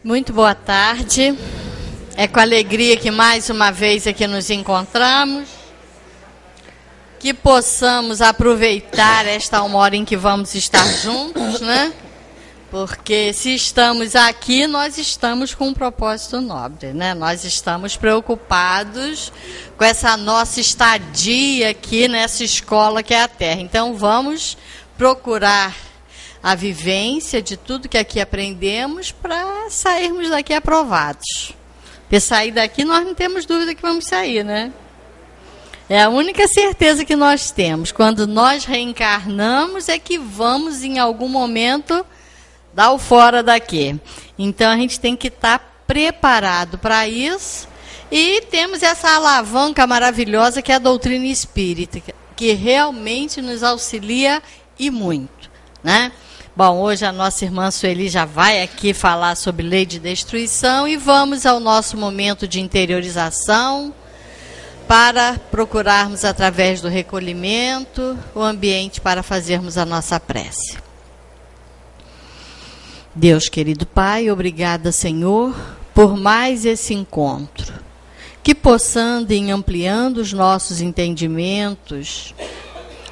Muito boa tarde. É com alegria que mais uma vez aqui nos encontramos. Que possamos aproveitar esta uma hora em que vamos estar juntos, né? Porque se estamos aqui, nós estamos com um propósito nobre, né? Nós estamos preocupados com essa nossa estadia aqui nessa escola que é a Terra. Então, vamos procurar a vivência de tudo que aqui aprendemos para sairmos daqui aprovados. Porque sair daqui, nós não temos dúvida que vamos sair, né? É a única certeza que nós temos. Quando nós reencarnamos, é que vamos, em algum momento, dar o fora daqui. Então, a gente tem que estar preparado para isso. E temos essa alavanca maravilhosa que é a doutrina espírita, que realmente nos auxilia e muito, né? Bom, hoje a nossa irmã Sueli já vai aqui falar sobre lei de destruição e vamos ao nosso momento de interiorização para procurarmos, através do recolhimento, o ambiente para fazermos a nossa prece. Deus, querido Pai, obrigada, Senhor, por mais esse encontro. Que possando, em ampliando os nossos entendimentos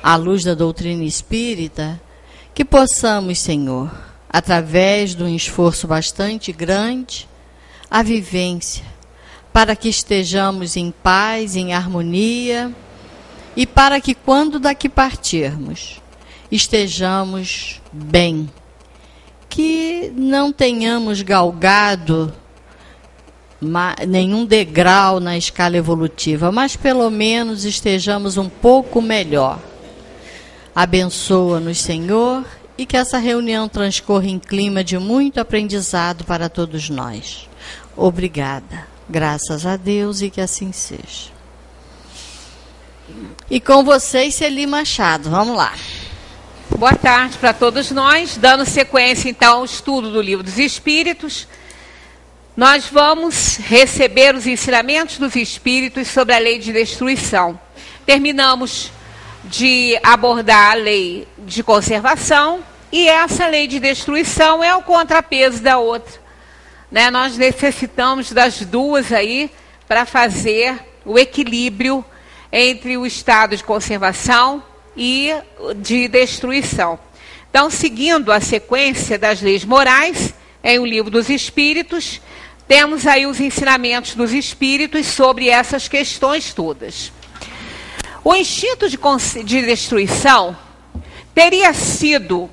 à luz da doutrina espírita, que possamos, Senhor, através de um esforço bastante grande, a vivência, para que estejamos em paz, em harmonia, e para que, quando daqui partirmos, estejamos bem. Que não tenhamos galgado nenhum degrau na escala evolutiva, mas pelo menos estejamos um pouco melhor. Abençoa-nos, Senhor, e que essa reunião transcorra em clima de muito aprendizado para todos nós. Obrigada. Graças a Deus e que assim seja. E com vocês, Celi Machado. Vamos lá. Boa tarde para todos nós. Dando sequência, então, ao estudo do Livro dos Espíritos, nós vamos receber os ensinamentos dos Espíritos sobre a lei de destruição. Terminamos de abordar a lei de conservação e essa lei de destruição é o contrapeso da outra. Né? Nós necessitamos das duas aí para fazer o equilíbrio entre o estado de conservação e de destruição. Então, seguindo a sequência das leis morais, em O Livro dos Espíritos, temos aí os ensinamentos dos Espíritos sobre essas questões todas. O instinto de destruição teria sido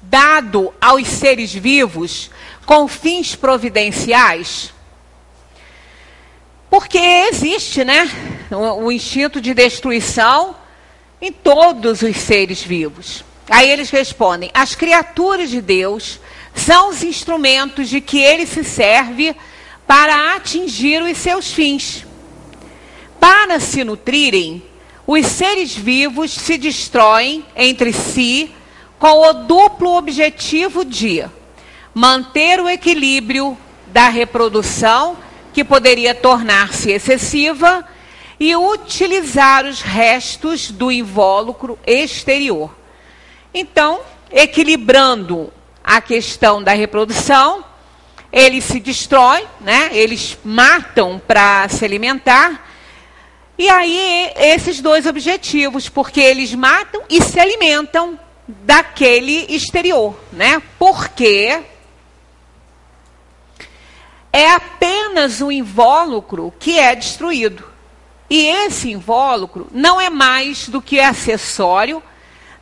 dado aos seres vivos com fins providenciais? Porque existe, né, o instinto de destruição em todos os seres vivos. Aí eles respondem: as criaturas de Deus são os instrumentos de que ele se serve para atingir os seus fins. Para se nutrirem, os seres vivos se destroem entre si com o duplo objetivo de manter o equilíbrio da reprodução, que poderia tornar-se excessiva, e utilizar os restos do invólucro exterior. Então, equilibrando a questão da reprodução, eles se destroem, né? Eles matam para se alimentar. E aí, esses dois objetivos, porque eles matam e se alimentam daquele exterior, né? Porque é apenas o invólucro que é destruído. E esse invólucro não é mais do que acessório,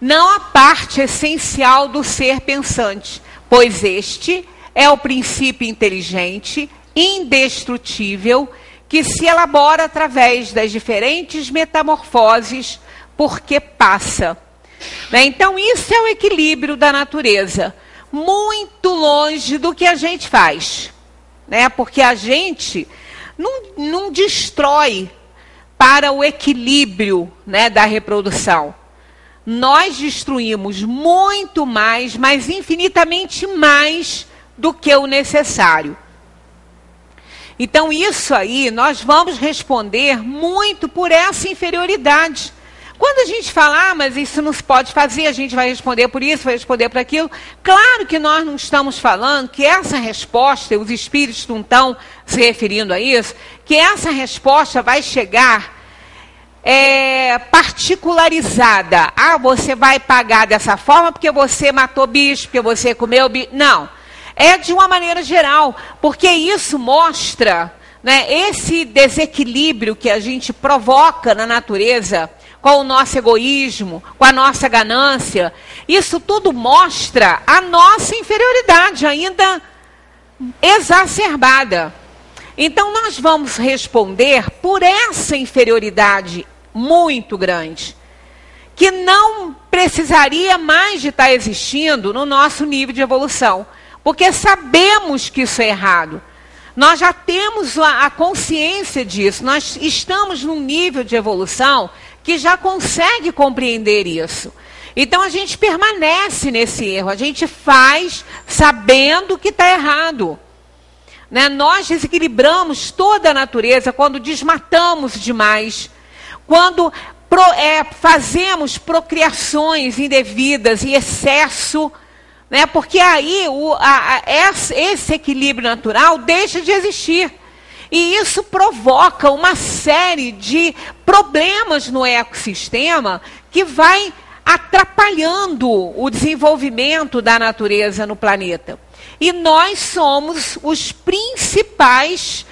não a parte essencial do ser pensante, pois este é o princípio inteligente, indestrutível, que se elabora através das diferentes metamorfoses, porque passa. Então, isso é o equilíbrio da natureza, muito longe do que a gente faz, né? Porque a gente não destrói para o equilíbrio, né, da reprodução. Nós destruímos muito mais, mas infinitamente mais do que o necessário. Então, isso aí, nós vamos responder muito por essa inferioridade. Quando a gente fala, mas isso não se pode fazer, a gente vai responder por isso, vai responder por aquilo. Claro que nós não estamos falando que essa resposta, os espíritos não estão se referindo a isso, que essa resposta vai chegar particularizada. Ah, você vai pagar dessa forma porque você matou bicho, porque você comeu bicho. Não. É de uma maneira geral, porque isso mostra, né, esse desequilíbrio que a gente provoca na natureza, com o nosso egoísmo, com a nossa ganância. Isso tudo mostra a nossa inferioridade ainda exacerbada. Então, nós vamos responder por essa inferioridade muito grande, que não precisaria mais de estar existindo no nosso nível de evolução, porque sabemos que isso é errado. Nós já temos a consciência disso, nós estamos num nível de evolução que já consegue compreender isso. Então a gente permanece nesse erro, a gente faz sabendo que está errado. Né? Nós desequilibramos toda a natureza quando desmatamos demais, quando fazemos procriações indevidas e excesso, né? Porque aí esse equilíbrio natural deixa de existir. E isso provoca uma série de problemas no ecossistema que vai atrapalhando o desenvolvimento da natureza no planeta. E nós somos os principais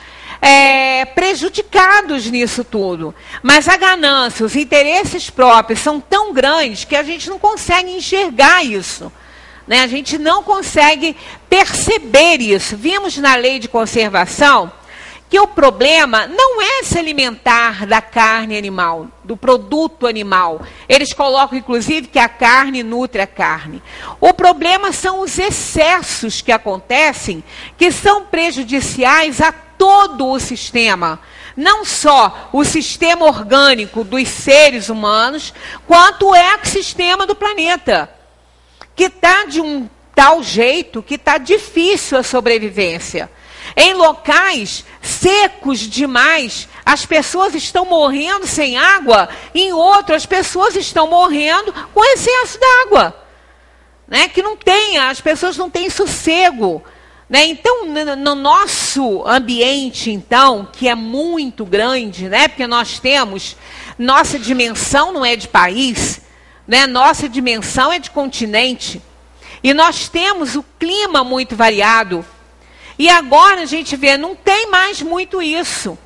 prejudicados nisso tudo. Mas a ganância, os interesses próprios são tão grandes que a gente não consegue enxergar isso. Né? A gente não consegue perceber isso. Vimos na lei de conservação que o problema não é se alimentar da carne animal, do produto animal. Eles colocam, inclusive, que a carne nutre a carne. O problema são os excessos que acontecem, que são prejudiciais a todo o sistema. Não só o sistema orgânico dos seres humanos, quanto o ecossistema do planeta, que está de um tal jeito que está difícil a sobrevivência. Em locais secos demais, as pessoas estão morrendo sem água, em outros as pessoas estão morrendo com excesso d'água. Né? Que não tem, as pessoas não têm sossego. Né? Então, no nosso ambiente, então, que é muito grande, né? Porque nós temos, nossa dimensão não é de país, né? Nossa dimensão é de continente. E nós temos o clima muito variado. E agora a gente vê, não tem mais muito isso.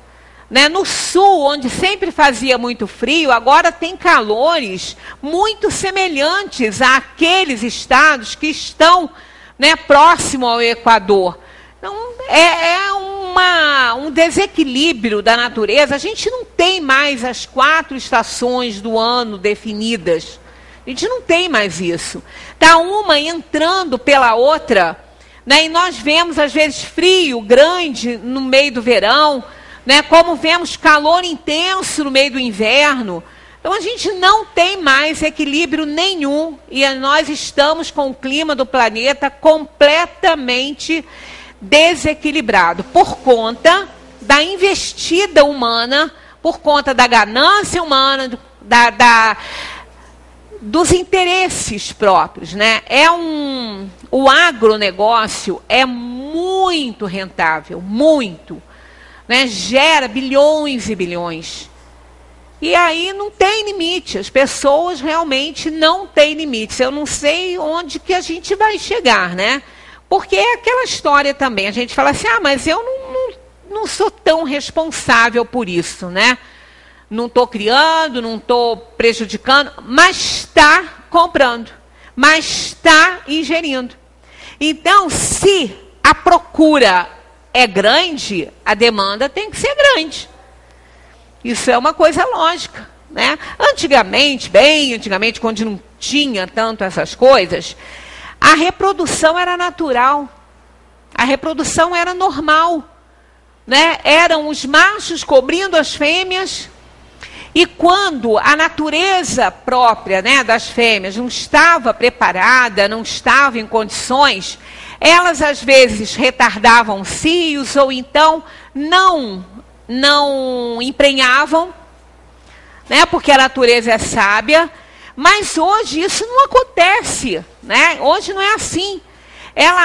Né? No sul, onde sempre fazia muito frio, agora tem calores muito semelhantes àqueles estados que estão, né, próximo ao Equador. Então, um desequilíbrio da natureza. A gente não tem mais as 4 estações do ano definidas. A gente não tem mais isso. Está uma entrando pela outra. Né? E nós vemos, às vezes, frio grande no meio do verão, né? Como vemos calor intenso no meio do inverno. Então, a gente não tem mais equilíbrio nenhum e nós estamos com o clima do planeta completamente desequilibrado por conta da investida humana, por conta da ganância humana, dos interesses próprios, né? O agronegócio é muito rentável, muito, né? Gera bilhões e bilhões. E aí não tem limite, as pessoas realmente não têm limites. Eu não sei onde que a gente vai chegar, né? Porque é aquela história também, a gente fala assim, mas eu não sou tão responsável por isso, né? Não estou criando, não estou prejudicando, mas está comprando, mas está ingerindo. Então, se a procura é grande, a demanda tem que ser grande. Isso é uma coisa lógica. Né? Antigamente, bem antigamente, quando não tinha tanto essas coisas, a reprodução era natural, a reprodução era normal. Né? Eram os machos cobrindo as fêmeas. E quando a natureza própria, né, das fêmeas não estava preparada, não estava em condições, elas às vezes retardavam cios ou então não emprenhavam, né? Porque a natureza é sábia, mas hoje isso não acontece, né? Hoje não é assim.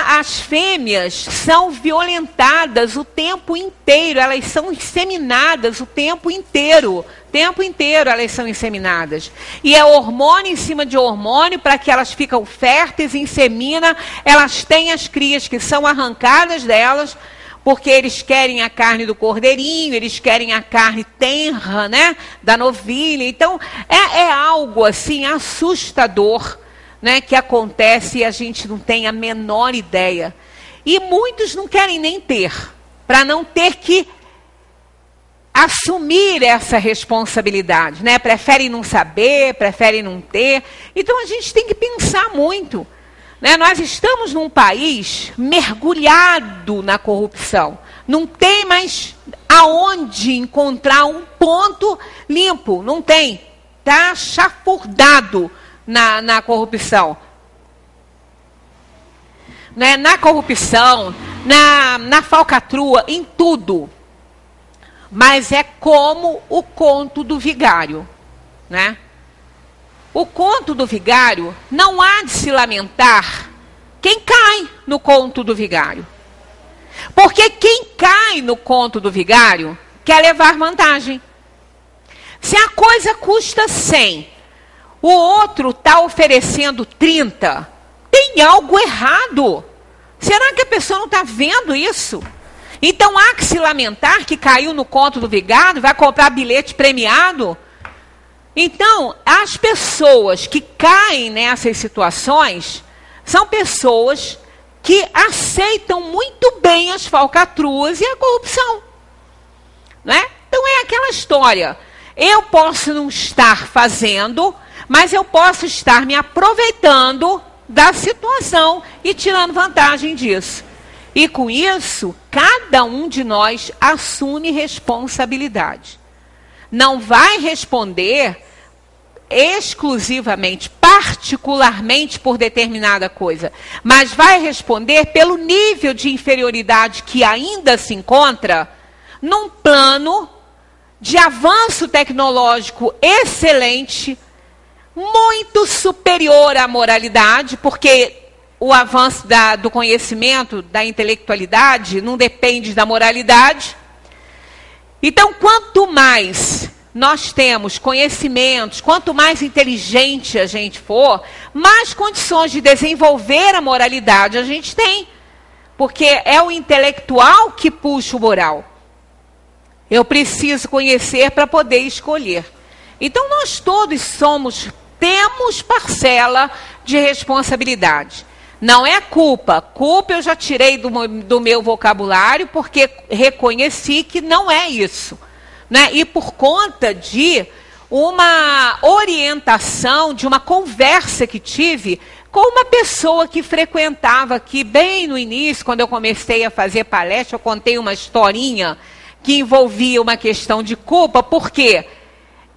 As fêmeas são violentadas o tempo inteiro, elas são inseminadas o tempo inteiro elas são inseminadas. E é hormônio em cima de hormônio para que elas ficam férteis, insemina, elas têm as crias que são arrancadas delas, porque eles querem a carne do cordeirinho, eles querem a carne tenra, né, da novilha. Então, é algo assim assustador, né, que acontece e a gente não tem a menor ideia. E muitos não querem nem ter, para não ter que assumir essa responsabilidade, né? Preferem não saber, preferem não ter. Então a gente tem que pensar muito, né? Nós estamos num país mergulhado na corrupção. Não tem mais aonde encontrar um ponto limpo, não tem. Está chafurdado na corrupção. Né? Na corrupção, na falcatrua, em tudo. Mas é como o conto do vigário, né? O conto do vigário, não há de se lamentar quem cai no conto do vigário. Porque quem cai no conto do vigário quer levar vantagem. Se a coisa custa 100, o outro está oferecendo 30, tem algo errado. Será que a pessoa não está vendo isso? Então há que se lamentar que caiu no conto do vigário, vai comprar bilhete premiado. Então, as pessoas que caem nessas situações são pessoas que aceitam muito bem as falcatruas e a corrupção. Né? Então é aquela história. Eu posso não estar fazendo, mas eu posso estar me aproveitando da situação e tirando vantagem disso. E com isso, cada um de nós assume responsabilidade. Não vai responder exclusivamente, particularmente por determinada coisa, mas vai responder pelo nível de inferioridade que ainda se encontra num plano de avanço tecnológico excelente, muito superior à moralidade, porque o avanço do conhecimento, da intelectualidade, não depende da moralidade. Então, quanto mais nós temos conhecimentos, quanto mais inteligente a gente for, mais condições de desenvolver a moralidade a gente tem. Porque é o intelectual que puxa o moral. Eu preciso conhecer para poder escolher. Então, nós todos temos parcela de responsabilidade. Não é culpa. Culpa eu já tirei do meu vocabulário porque reconheci que não é isso. Né? E por conta de uma orientação, de uma conversa que tive com uma pessoa que frequentava aqui bem no início, quando eu comecei a fazer palestra, eu contei uma historinha que envolvia uma questão de culpa, porque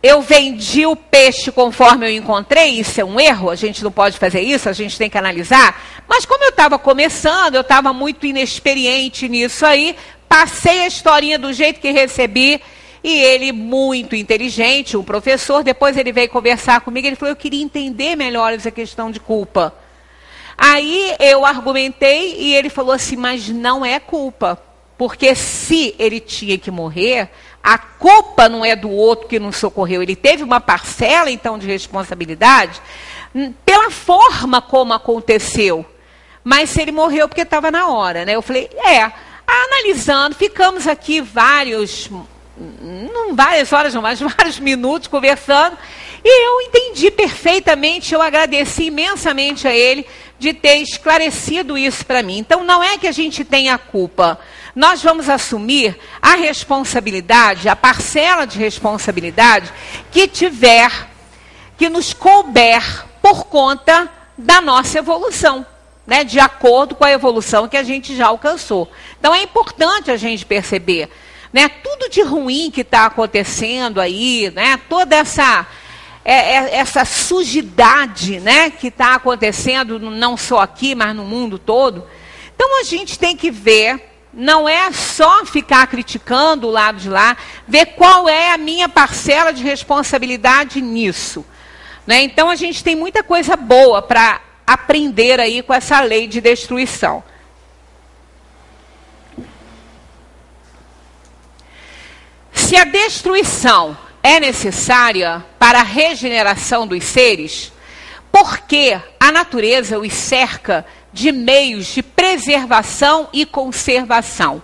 eu vendi o peixe conforme eu encontrei, isso é um erro, a gente não pode fazer isso, a gente tem que analisar. Mas como eu estava começando, eu estava muito inexperiente nisso aí, passei a historinha do jeito que recebi, e ele, muito inteligente, um professor, depois ele veio conversar comigo, ele falou, eu queria entender melhor essa questão de culpa. Aí eu argumentei e ele falou assim, mas não é culpa, porque se ele tinha que morrer, a culpa não é do outro que não socorreu. Ele teve uma parcela, então, de responsabilidade pela forma como aconteceu. Mas se ele morreu porque estava na hora, né? Eu falei, analisando, ficamos aqui não várias horas, não, mas vários minutos conversando, e eu entendi perfeitamente, eu agradeci imensamente a ele de ter esclarecido isso para mim. Então, não é que a gente tenha a culpa. Nós vamos assumir a responsabilidade, a parcela de responsabilidade que nos couber por conta da nossa evolução, né, de acordo com a evolução que a gente já alcançou. Então, é importante a gente perceber, né, tudo de ruim que está acontecendo aí, né, toda essa sujidade, né, que está acontecendo não só aqui, mas no mundo todo. Então, a gente tem que ver, não é só ficar criticando o lado de lá, ver qual é a minha parcela de responsabilidade nisso. Né? Então, a gente tem muita coisa boa para aprender aí com essa lei de destruição. Se a destruição é necessária para a regeneração dos seres, por que a natureza os cerca de meios de preservação e conservação?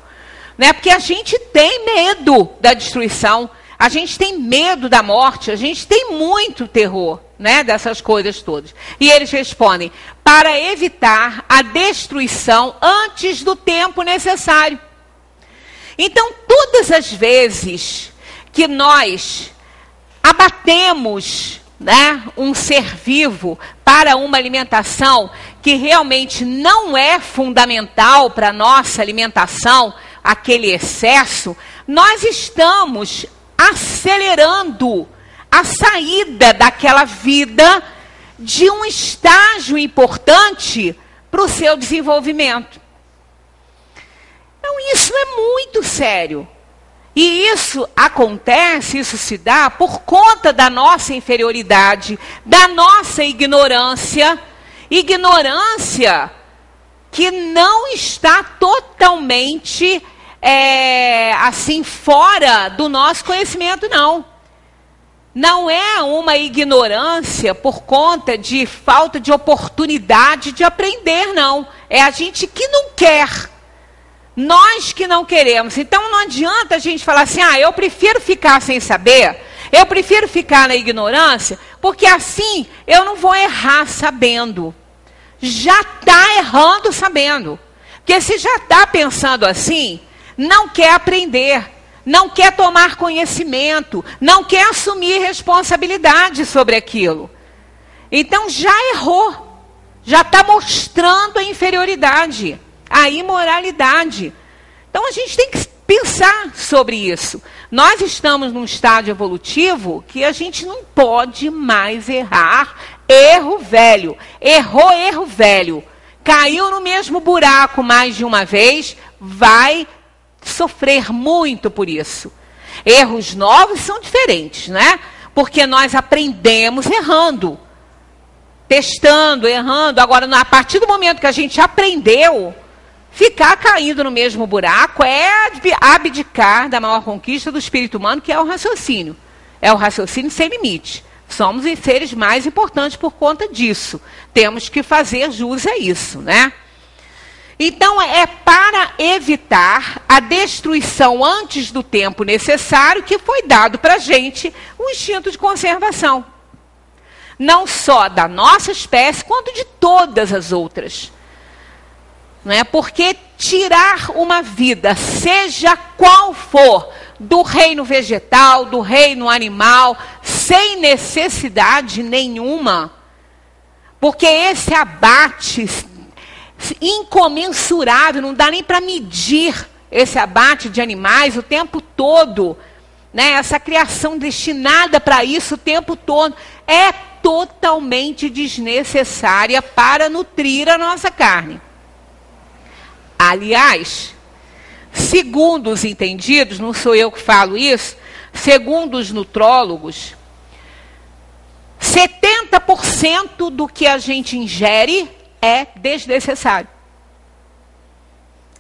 Né? Porque a gente tem medo da destruição, a gente tem medo da morte, a gente tem muito terror, né, dessas coisas todas. E eles respondem, para evitar a destruição antes do tempo necessário. Então, todas as vezes que nós abatemos, né, um ser vivo para uma alimentação que realmente não é fundamental para a nossa alimentação, aquele excesso, nós estamos acelerando a saída daquela vida de um estágio importante para o seu desenvolvimento. Então, isso é muito sério. E isso acontece, isso se dá por conta da nossa inferioridade, da nossa ignorância. Ignorância que não está totalmente assim fora do nosso conhecimento, não. Não é uma ignorância por conta de falta de oportunidade de aprender, não. É a gente que não quer. Nós que não queremos. Então não adianta a gente falar assim, eu prefiro ficar sem saber, eu prefiro ficar na ignorância, porque assim eu não vou errar sabendo. Já está errando sabendo. Porque se já está pensando assim, não quer aprender, não quer tomar conhecimento, não quer assumir responsabilidade sobre aquilo. Então já errou, já está mostrando a inferioridade, a imoralidade. Então a gente tem que pensar sobre isso. Nós estamos num estágio evolutivo que a gente não pode mais errar. Erro velho. Errou, erro velho. Caiu no mesmo buraco mais de uma vez, vai sofrer muito por isso. Erros novos são diferentes, né? Porque nós aprendemos errando. Testando, errando. Agora, a partir do momento que a gente aprendeu, ficar caindo no mesmo buraco é abdicar da maior conquista do espírito humano, que é o raciocínio. É o raciocínio sem limite. Somos os seres mais importantes por conta disso. Temos que fazer jus a isso, né? Então, é para evitar a destruição antes do tempo necessário que foi dado para a gente o instinto de conservação. Não só da nossa espécie, quanto de todas as outras. Não é? Porque tirar uma vida, seja qual for, do reino vegetal, do reino animal, sem necessidade nenhuma, porque esse abate incomensurável, não dá nem para medir esse abate de animais o tempo todo, né? Essa criação destinada para isso o tempo todo, é totalmente desnecessária para nutrir a nossa carne. Aliás, segundo os entendidos, não sou eu que falo isso, segundo os nutrólogos, 70% do que a gente ingere é desnecessário.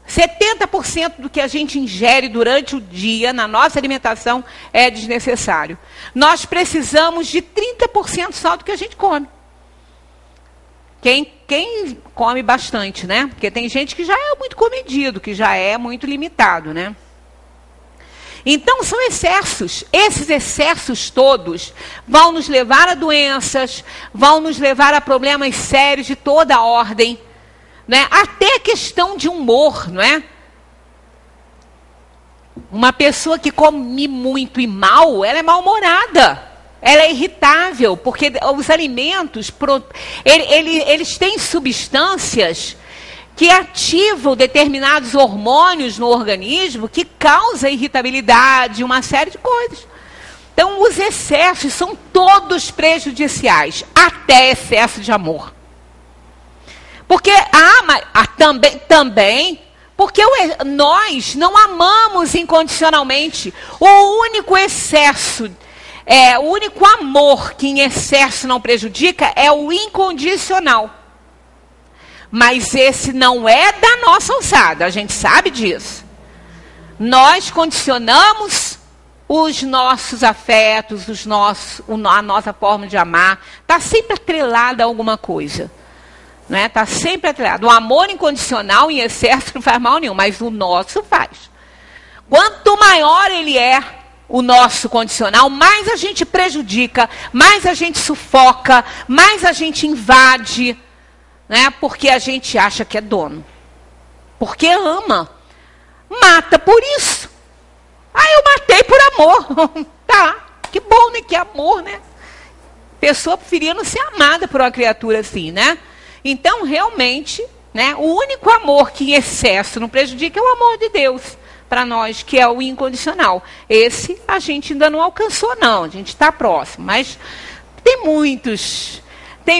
70% do que a gente ingere durante o dia, na nossa alimentação, é desnecessário. Nós precisamos de 30% só do que a gente come. Quem come bastante, né? Porque tem gente que já é muito comedido, que já é muito limitado, né? Então, são excessos. Esses excessos todos vão nos levar a doenças, vão nos levar a problemas sérios de toda a ordem, né? Até questão de humor, não é? Uma pessoa que come muito e mal, ela é mal-humorada. Ela é irritável, porque os alimentos, eles têm substâncias que ativam determinados hormônios no organismo que causam irritabilidade, uma série de coisas. Então, os excessos são todos prejudiciais, até excesso de amor. Porque também Porque nós não amamos incondicionalmente. O único excesso, o único amor que em excesso não prejudica é o incondicional. Mas esse não é da nossa alçada, a gente sabe disso. Nós condicionamos os nossos afetos, a nossa forma de amar. Está sempre atrelada a alguma coisa. Está sempre atrelado. O amor incondicional em excesso não faz mal nenhum, mas o nosso faz. Quanto maior ele é, o nosso condicional, mais a gente prejudica, mais a gente sufoca, mais a gente invade, porque a gente acha que é dono. Porque ama. Mata por isso. Eu matei por amor. Tá, que bom, né? Que amor, né? Pessoa preferia não ser amada por uma criatura assim, né? Então, realmente, o único amor que em excesso não prejudica é o amor de Deus para nós, que é o incondicional. Esse a gente ainda não alcançou, não. A gente está próximo, mas tem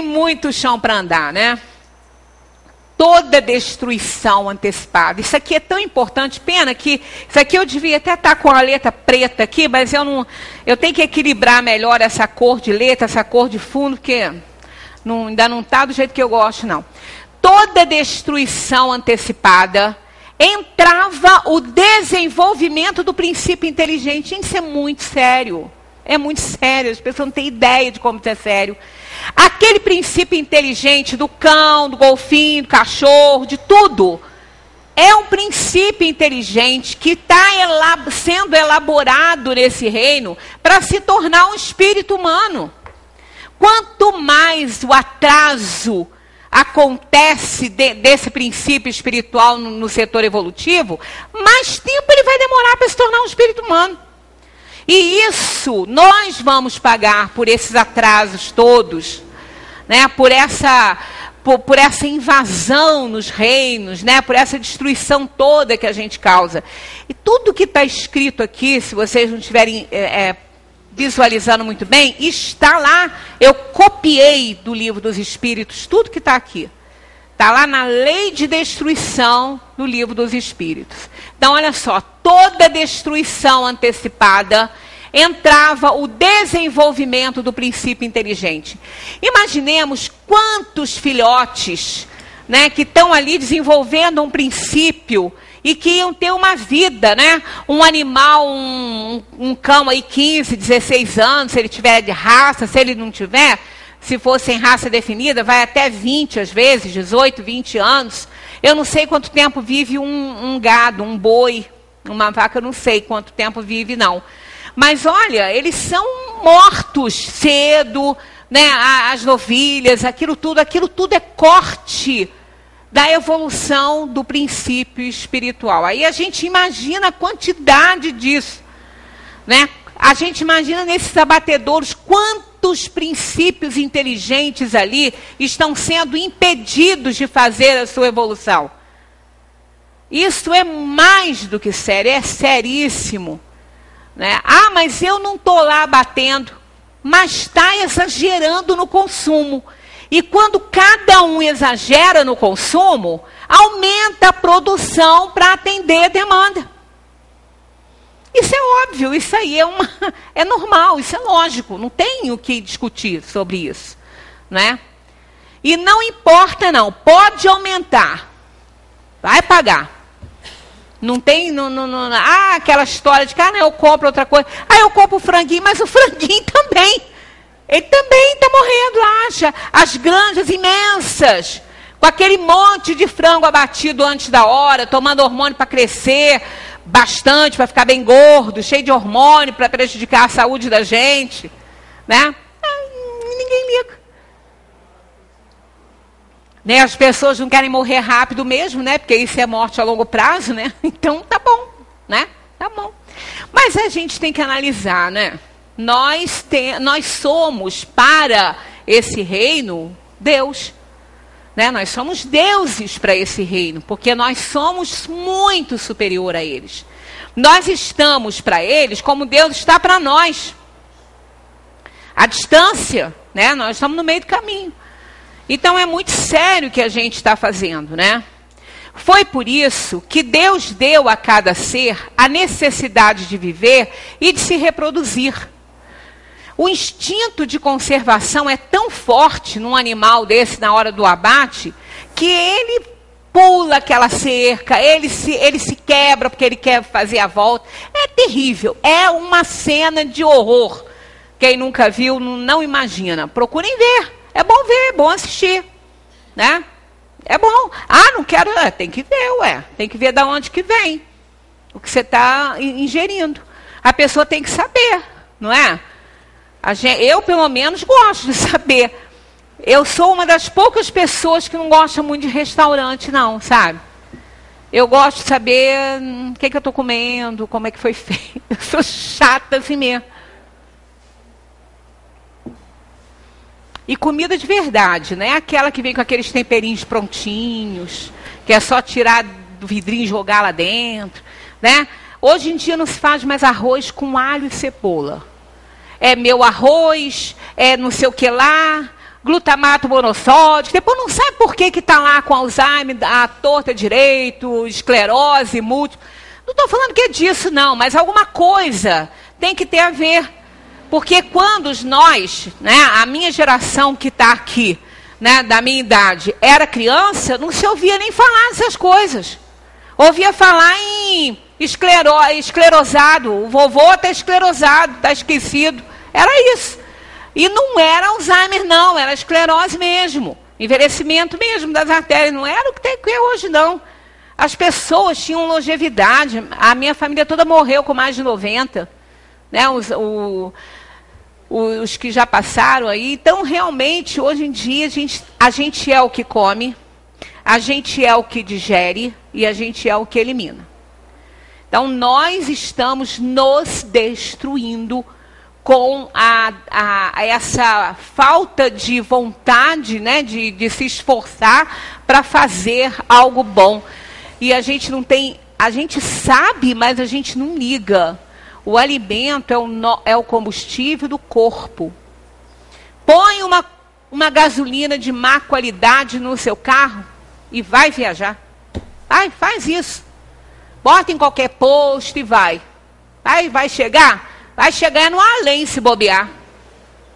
muito chão para andar, né? Toda destruição antecipada. Isso aqui é tão importante, pena que isso aqui eu devia até estar com a letra preta aqui, mas eu tenho que equilibrar melhor essa cor de letra, essa cor de fundo, porque ainda não está do jeito que eu gosto, não. Toda destruição antecipada entrava o desenvolvimento do princípio inteligente. Gente, isso é muito sério. É muito sério, as pessoas não têm ideia de como isso é sério. Aquele princípio inteligente do cão, do golfinho, do cachorro, de tudo, é um princípio inteligente que está sendo elaborado nesse reino para se tornar um espírito humano. Quanto mais o atraso acontece desse princípio espiritual no setor evolutivo, mais tempo ele vai demorar para se tornar um espírito humano. E isso nós vamos pagar por esses atrasos todos, por essa invasão nos reinos, por essa destruição toda que a gente causa. E tudo que está escrito aqui, se vocês não estiverem visualizando muito bem, está lá. Eu copiei do Livro dos Espíritos tudo que está aqui. Está lá na lei de destruição do Livro dos Espíritos. Então, olha só, toda destruição antecipada entrava o desenvolvimento do princípio inteligente. Imaginemos quantos filhotes, que estão ali desenvolvendo um princípio e que iam ter uma vida, Um animal, um cão aí 15, 16 anos, se ele tiver de raça, se ele não tiver, se for sem raça definida, vai até 20 às vezes, 18, 20 anos. Eu não sei quanto tempo vive um gado, um boi, uma vaca, eu não sei quanto tempo vive, não. Mas olha, eles são mortos cedo, as novilhas, aquilo tudo é corte da evolução do princípio espiritual. Aí a gente imagina a quantidade disso, A gente imagina nesses abatedouros quantos princípios inteligentes ali estão sendo impedidos de fazer a sua evolução. Isso é mais do que sério, é seríssimo. Mas eu não estou lá abatendo, mas está exagerando no consumo. E quando cada um exagera no consumo, aumenta a produção para atender a demanda. Isso é óbvio, isso aí é normal, isso é lógico, não tem o que discutir sobre isso. E não importa não, pode aumentar, vai pagar. Não tem, aquela história de que eu compro outra coisa. Eu compro o franguinho, mas o franguinho também. Ele também está morrendo, acha. As granjas imensas, com aquele monte de frango abatido antes da hora, tomando hormônio para crescer bastante, para ficar bem gordo, cheio de hormônio para prejudicar a saúde da gente. Ninguém liga. As pessoas não querem morrer rápido mesmo, porque isso é morte a longo prazo, Então, tá bom, Tá bom. Mas a gente tem que analisar, Nós somos, para esse reino, Deus. Nós somos deuses para esse reino, porque nós somos muito superior a eles. Nós estamos para eles como Deus está para nós. A distância, Nós estamos no meio do caminho. Então, é muito sério o que a gente está fazendo, Foi por isso que Deus deu a cada ser a necessidade de viver e de se reproduzir. O instinto de conservação é tão forte num animal desse na hora do abate, que ele pula aquela cerca, ele se quebra porque ele quer fazer a volta. É terrível, é uma cena de horror. Quem nunca viu não imagina. Procurem ver, é bom assistir, né? É bom. Ah, não quero, tem que ver, tem que ver de onde que vem o que você está ingerindo. A pessoa tem que saber, não é? Eu, pelo menos, gosto de saber. Eu sou uma das poucas pessoas que não gosta muito de restaurante, não, sabe? Eu gosto de saber o que eu estou comendo, como é que foi feito. Eu sou chata assim mesmo. E comida de verdade, não é aquela que vem com aqueles temperinhos prontinhos, que é só tirar do vidrinho e jogar lá dentro, né? Hoje em dia não se faz mais arroz com alho e cebola. É meu arroz, é não sei o que lá, glutamato monossódico, depois não sabe por que está lá com Alzheimer, a torta direito, esclerose múltipla. Não estou falando que é disso, não, mas alguma coisa tem que ter a ver. Porque quando nós, né, a minha geração que está aqui, né, da minha idade, era criança, não se ouvia nem falar dessas coisas. Ouvia falar em esclerosado, o vovô está esclerosado, está esquecido. Era isso. E não era Alzheimer, não, era esclerose mesmo. Envelhecimento mesmo das artérias. Não era o que tem hoje, não. As pessoas tinham longevidade. A minha família toda morreu com mais de 90. Né? Os que já passaram aí. Então, realmente, hoje em dia, a gente é o que come, a gente é o que digere e a gente é o que elimina. Então, nós estamos nos destruindo com essa falta de vontade, né, de se esforçar para fazer algo bom. E a gente não tem, a gente sabe, mas a gente não liga. O alimento é o combustível do corpo. Põe uma gasolina de má qualidade no seu carro e vai viajar. Faz isso. Bota em qualquer posto e vai. Vai chegar? Vai chegar no além se bobear,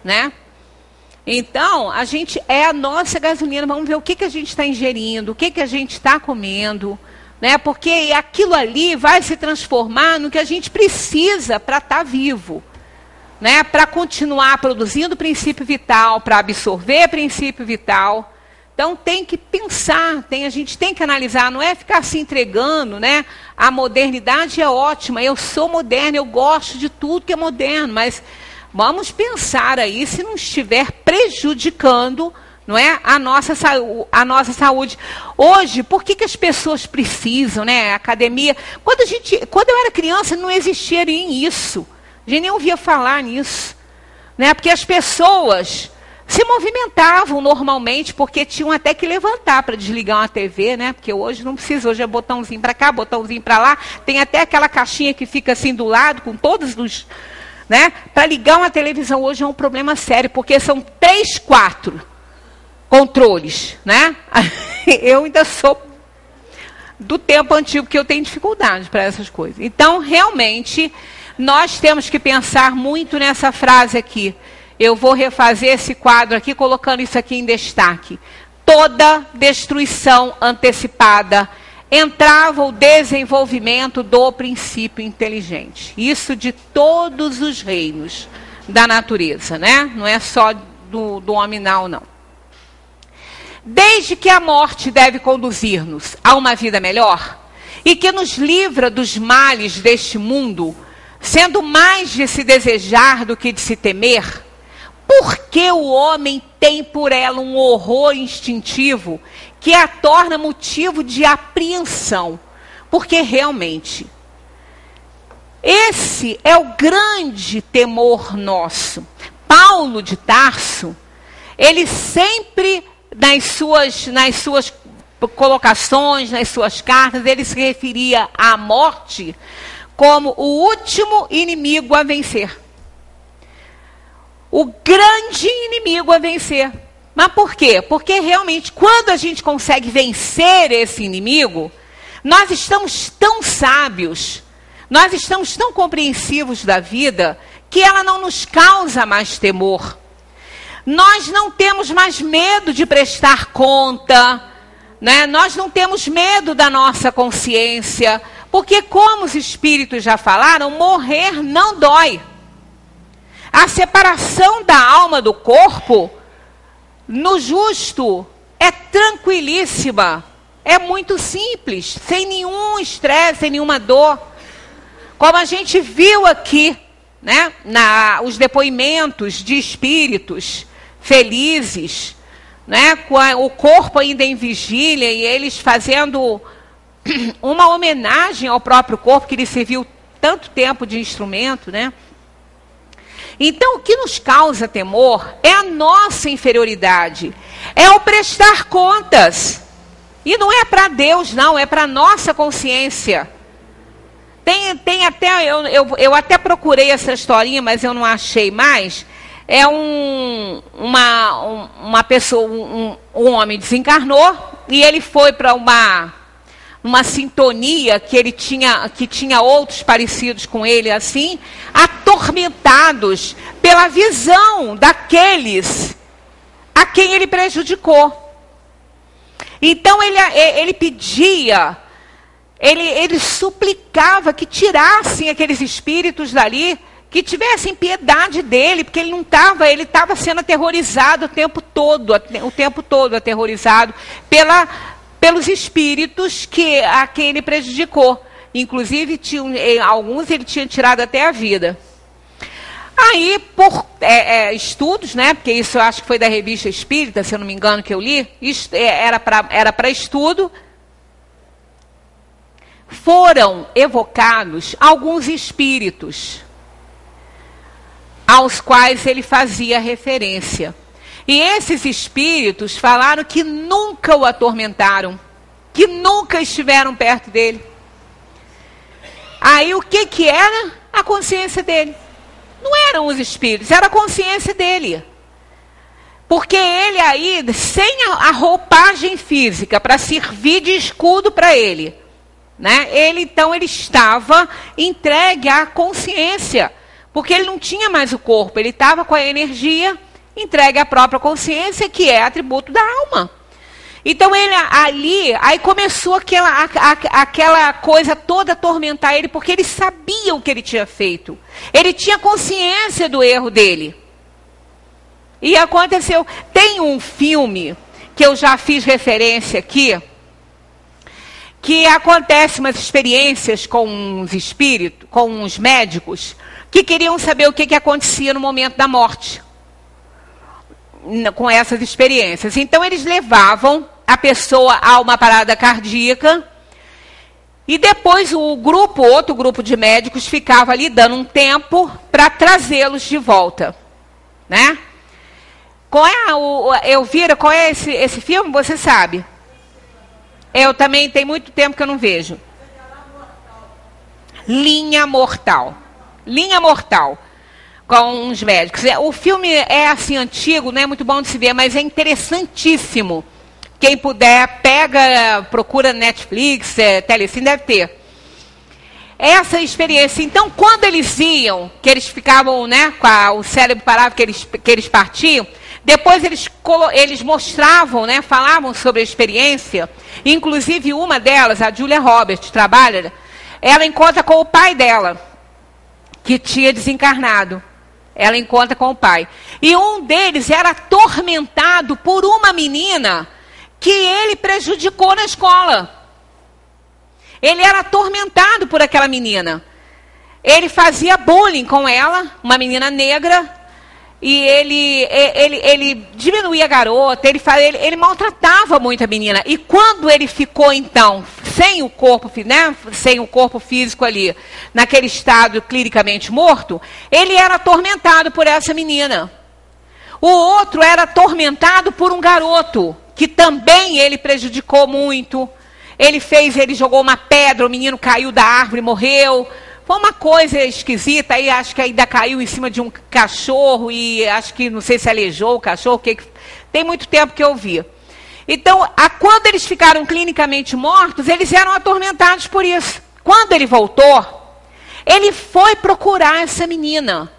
né? Então, a gente é a nossa gasolina. Vamos ver o que a gente está ingerindo, o que a gente está comendo, né? Porque aquilo ali vai se transformar no que a gente precisa para estar vivo, né? Para continuar produzindo princípio vital, para absorver princípio vital. Então, tem que pensar, a gente tem que analisar, não é ficar se entregando, né? A modernidade é ótima, eu sou moderna, eu gosto de tudo que é moderno, mas vamos pensar aí se não estiver prejudicando, não é, a nossa saúde. Hoje, por que as pessoas precisam, né? A academia. Quando eu era criança, não existia nem isso. A gente nem ouvia falar nisso, né? Porque as pessoas se movimentavam normalmente, porque tinham até que levantar para desligar uma TV, né? Porque hoje não precisa, hoje é botãozinho para cá, botãozinho para lá. Tem até aquela caixinha que fica assim do lado, com todos os... né? Para ligar uma televisão hoje é um problema sério, porque são 3, 4 controles, né? Eu ainda sou do tempo antigo, que eu tenho dificuldade para essas coisas. Então, realmente, nós temos que pensar muito nessa frase aqui. Eu vou refazer esse quadro aqui, colocando isso aqui em destaque. Toda destruição antecipada entrava o desenvolvimento do princípio inteligente. Isso de todos os reinos da natureza, né? Não é só do hominal, não. Desde que a morte deve conduzir-nos a uma vida melhor e que nos livra dos males deste mundo, sendo mais de se desejar do que de se temer, porque o homem tem por ela um horror instintivo que a torna motivo de apreensão. Porque realmente, esse é o grande temor nosso. Paulo de Tarso, ele sempre, nas suas colocações, nas suas cartas, ele se referia à morte como o último inimigo a vencer. O grande inimigo a vencer. Mas por quê? Porque realmente, quando a gente consegue vencer esse inimigo, nós estamos tão sábios, nós estamos tão compreensivos da vida, que ela não nos causa mais temor. Nós não temos mais medo de prestar conta, né? Nós não temos medo da nossa consciência, porque, como os espíritos já falaram, morrer não dói. A separação da alma do corpo, no justo, é tranquilíssima. É muito simples, sem nenhum estresse, sem nenhuma dor. Como a gente viu aqui, né, os depoimentos de espíritos felizes, né, com o corpo ainda em vigília e eles fazendo uma homenagem ao próprio corpo que lhe serviu tanto tempo de instrumento, né? Então, o que nos causa temor é a nossa inferioridade, é o prestar contas. E não é para Deus, não, é para a nossa consciência. Tem até, eu até procurei essa historinha, mas eu não achei mais. É uma pessoa, um homem desencarnou e ele foi para uma sintonia que tinha outros parecidos com ele assim, atormentados pela visão daqueles a quem ele prejudicou. Então ele pedia, ele suplicava que tirassem aqueles espíritos dali, que tivessem piedade dele, porque ele estava sendo aterrorizado o tempo todo aterrorizado pelos espíritos a quem ele prejudicou. Inclusive, alguns ele tinha tirado até a vida. Aí, por estudos, né, porque isso eu acho que foi da Revista Espírita, se eu não me engano, que eu li, era para estudo, foram evocados alguns espíritos aos quais ele fazia referência. E esses espíritos falaram que nunca o atormentaram, que nunca estiveram perto dele. Aí o que era? A consciência dele. Não eram os espíritos, era a consciência dele. Porque ele aí, sem a roupagem física para servir de escudo para ele, né? Então ele estava entregue à consciência. Porque ele não tinha mais o corpo, ele estava com a energia entregue à própria consciência, que é atributo da alma. Então ele aí começou aquela coisa toda a atormentar ele, porque ele sabia o que ele tinha feito. Ele tinha consciência do erro dele. E aconteceu, tem um filme que eu já fiz referência aqui, que acontece umas experiências com uns espíritos, com uns médicos, que queriam saber o que acontecia no momento da morte, com essas experiências. Então, eles levavam a pessoa a uma parada cardíaca e depois outro grupo de médicos ficava ali dando um tempo para trazê-los de volta, né? Qual é esse filme? Você sabe? Eu também, tem muito tempo que eu não vejo. Linha Mortal. Linha Mortal, com uns médicos. O filme é assim antigo, não é muito bom de se ver, mas é interessantíssimo. Quem puder, procura Netflix, Telecine, deve ter. Essa experiência. Então, quando eles iam, que eles ficavam, né, com o cérebro parado, que eles partiam, depois eles mostravam, né, falavam sobre a experiência. Inclusive, uma delas, a Julia Roberts, ela encontra com o pai dela, que tinha desencarnado. Ela encontra com o pai. E um deles era atormentado por uma menina que ele prejudicou na escola. Ele era atormentado por aquela menina. Ele fazia bullying com ela, uma menina negra, e ele diminuía a garota, ele maltratava muito a menina. E quando ele ficou, então, sem o corpo, né, sem o corpo físico ali, naquele estado clinicamente morto, ele era atormentado por essa menina. O outro era atormentado por um garoto, que também ele prejudicou muito. Ele jogou uma pedra, o menino caiu da árvore e morreu. Foi uma coisa esquisita, aí acho que ainda caiu em cima de um cachorro e acho que, não sei se aleijou o cachorro, Tem muito tempo que eu vi. Então, quando eles ficaram clinicamente mortos, eles eram atormentados por isso. Quando ele voltou, ele foi procurar essa menina.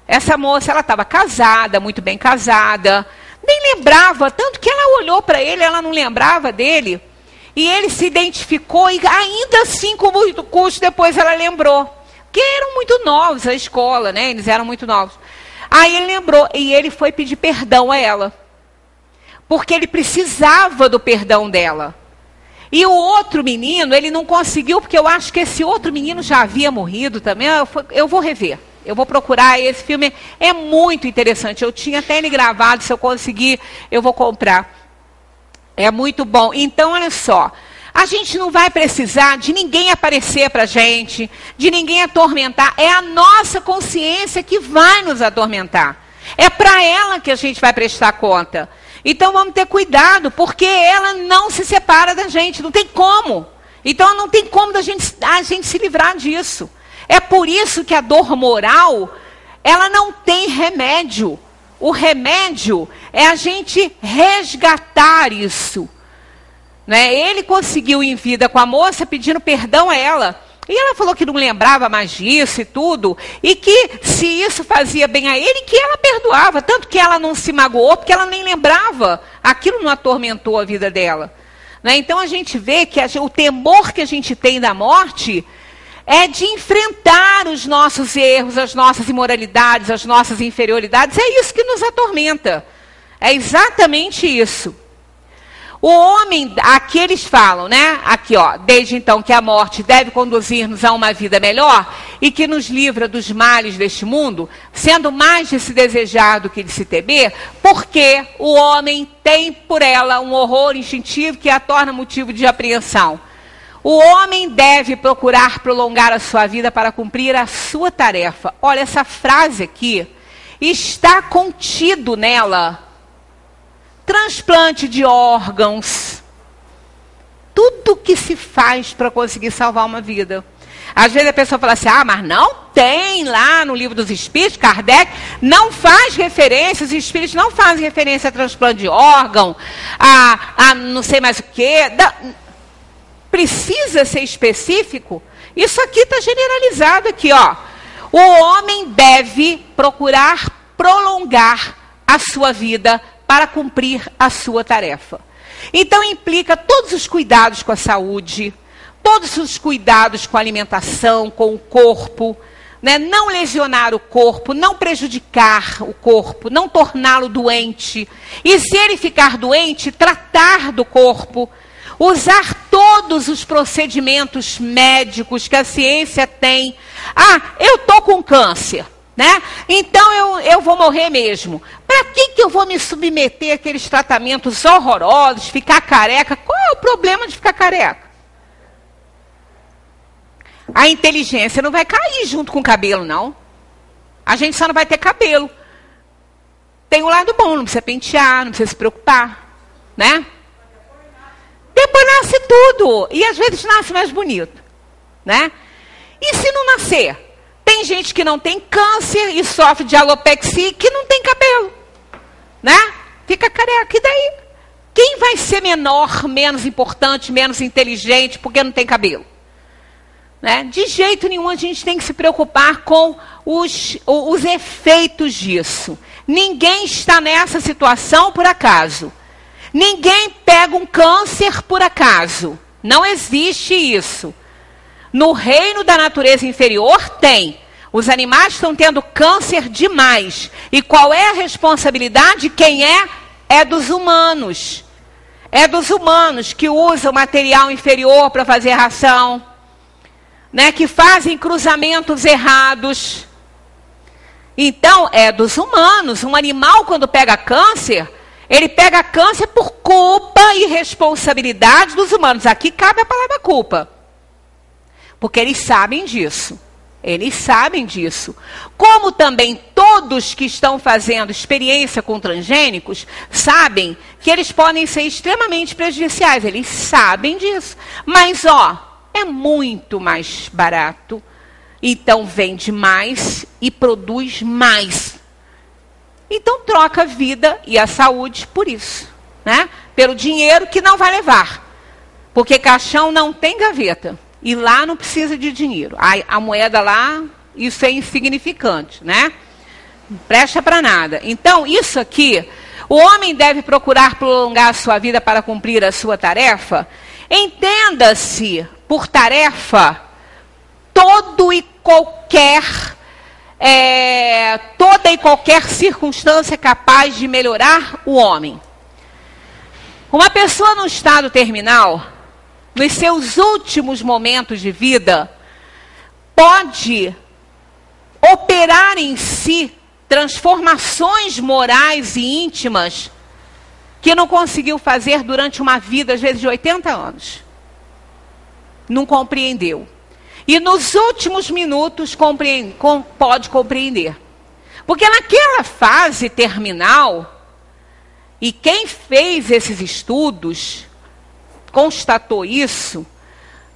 Essa moça, ela estava casada, muito bem casada, nem lembrava, tanto que ela olhou para ele, ela não lembrava dele, e ele se identificou, e ainda assim, com muito custo, depois ela lembrou. Porque eram muito novos, a escola, né? Eles eram muito novos. Aí ele lembrou, e ele foi pedir perdão a ela. Porque ele precisava do perdão dela. E o outro menino, ele não conseguiu, porque eu acho que esse outro menino já havia morrido também. Eu vou rever, eu vou procurar. Esse filme é muito interessante. Eu tinha até ele gravado, se eu conseguir, eu vou comprar. É muito bom. Então, olha só. A gente não vai precisar de ninguém aparecer para a gente, de ninguém atormentar. É a nossa consciência que vai nos atormentar. É para ela que a gente vai prestar conta. Então vamos ter cuidado, porque ela não se separa da gente, não tem como. Então não tem como a gente se livrar disso. É por isso que a dor moral, ela não tem remédio. O remédio é a gente resgatar isso. Né? Ele conseguiu em vida com a moça pedindo perdão a ela. E ela falou que não lembrava mais disso e tudo. E que se isso fazia bem a ele, que ela perdoava. Tanto que ela não se magoou, porque ela nem lembrava. Aquilo não atormentou a vida dela. Né? Então a gente vê que o temor que a gente tem da morte é de enfrentar os nossos erros, as nossas imoralidades, as nossas inferioridades. É isso que nos atormenta. É exatamente isso. O homem, aqui eles falam, né? Aqui, ó, desde então que a morte deve conduzir-nos a uma vida melhor e que nos livra dos males deste mundo, sendo mais de se desejar do que de se temer, porque o homem tem por ela um horror instintivo que a torna motivo de apreensão. O homem deve procurar prolongar a sua vida para cumprir a sua tarefa. Olha, essa frase aqui está contido nela. Transplante de órgãos, tudo que se faz para conseguir salvar uma vida. Às vezes a pessoa fala assim, mas não tem lá no Livro dos Espíritos, Kardec não faz referência, os espíritos não fazem referência a transplante de órgão, a não sei mais o quê. Precisa ser específico? Isso aqui está generalizado aqui, ó. O homem deve procurar prolongar a sua vida para cumprir a sua tarefa. Então implica todos os cuidados com a saúde, todos os cuidados com a alimentação, com o corpo, né? Não lesionar o corpo, não prejudicar o corpo, não torná-lo doente. E se ele ficar doente, tratar do corpo, usar todos os procedimentos médicos que a ciência tem. Eu estou com câncer. Né? Então eu vou morrer mesmo. Para que eu vou me submeter àqueles tratamentos horrorosos, ficar careca? Qual é o problema de ficar careca? A inteligência não vai cair junto com o cabelo, não. A gente só não vai ter cabelo. Tem um lado bom, não precisa pentear, não precisa se preocupar. Né? Depois nasce tudo. E às vezes nasce mais bonito. Né? E se não nascer? Tem gente que não tem câncer e sofre de alopecia que não tem cabelo. Né? Fica careca. E daí? Quem vai ser menor, menos importante, menos inteligente porque não tem cabelo? Né? De jeito nenhum a gente tem que se preocupar com os efeitos disso. Ninguém está nessa situação por acaso. Ninguém pega um câncer por acaso. Não existe isso. No reino da natureza inferior tem. Os animais estão tendo câncer demais. E qual é a responsabilidade? Quem é? É dos humanos. É dos humanos que usam material inferior para fazer ração. Né? Que fazem cruzamentos errados. Então, é dos humanos. Um animal, quando pega câncer, ele pega câncer por culpa e responsabilidade dos humanos. Aqui cabe a palavra culpa. Porque eles sabem disso. Eles sabem disso. Como também todos que estão fazendo experiência com transgênicos sabem que eles podem ser extremamente prejudiciais. Eles sabem disso. Mas, é muito mais barato. Então, vende mais e produz mais. Então troca a vida e a saúde por isso, né? Pelo dinheiro que não vai levar. Porque caixão não tem gaveta. E lá não precisa de dinheiro. A moeda lá, isso é insignificante, né? Não presta para nada. Então, isso aqui, o homem deve procurar prolongar a sua vida para cumprir a sua tarefa. Entenda-se por tarefa toda e qualquer circunstância capaz de melhorar o homem. Uma pessoa no estado terminal, nos seus últimos momentos de vida, pode operar em si transformações morais e íntimas que não conseguiu fazer durante uma vida, às vezes de 80 anos. Não compreendeu. E nos últimos minutos pode compreender. Porque naquela fase terminal, e quem fez esses estudos constatou isso,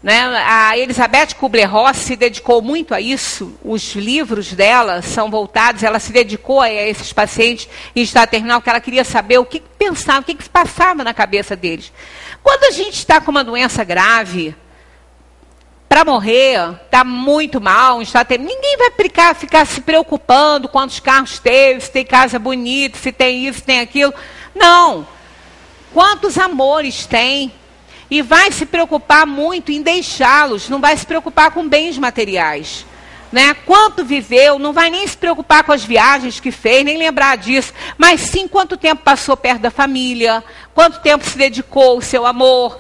né? A Elizabeth Kubler-Ross se dedicou muito a isso. Os livros dela são voltados, ela se dedicou a esses pacientes em estado terminal, que ela queria saber o que pensava, o que se passava na cabeça deles. Quando a gente está com uma doença grave, para morrer, está muito mal, ninguém vai ficar se preocupando quantos carros teve, se tem casa bonita, se tem isso, se tem aquilo. Não. Quantos amores tem? E vai se preocupar muito em deixá-los, não vai se preocupar com bens materiais. Né? Quanto viveu, não vai nem se preocupar com as viagens que fez, nem lembrar disso, mas sim quanto tempo passou perto da família, quanto tempo se dedicou ao seu amor,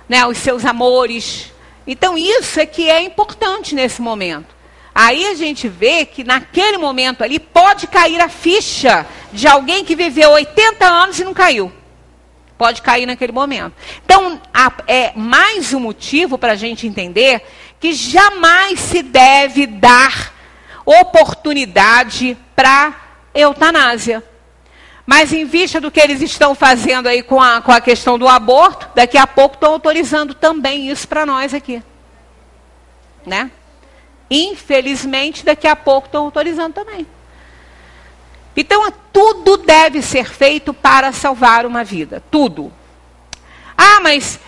né, aos seus amores. Então isso é que é importante nesse momento. Aí a gente vê que naquele momento ali pode cair a ficha de alguém que viveu 80 anos e não caiu. Pode cair naquele momento. Então, é mais um motivo para a gente entender que jamais se deve dar oportunidade para eutanásia. Mas em vista do que eles estão fazendo aí com a questão do aborto, daqui a pouco estão autorizando também isso para nós aqui. Né? Infelizmente, daqui a pouco estão autorizando também. Então, tudo deve ser feito para salvar uma vida. Tudo. Ah, mas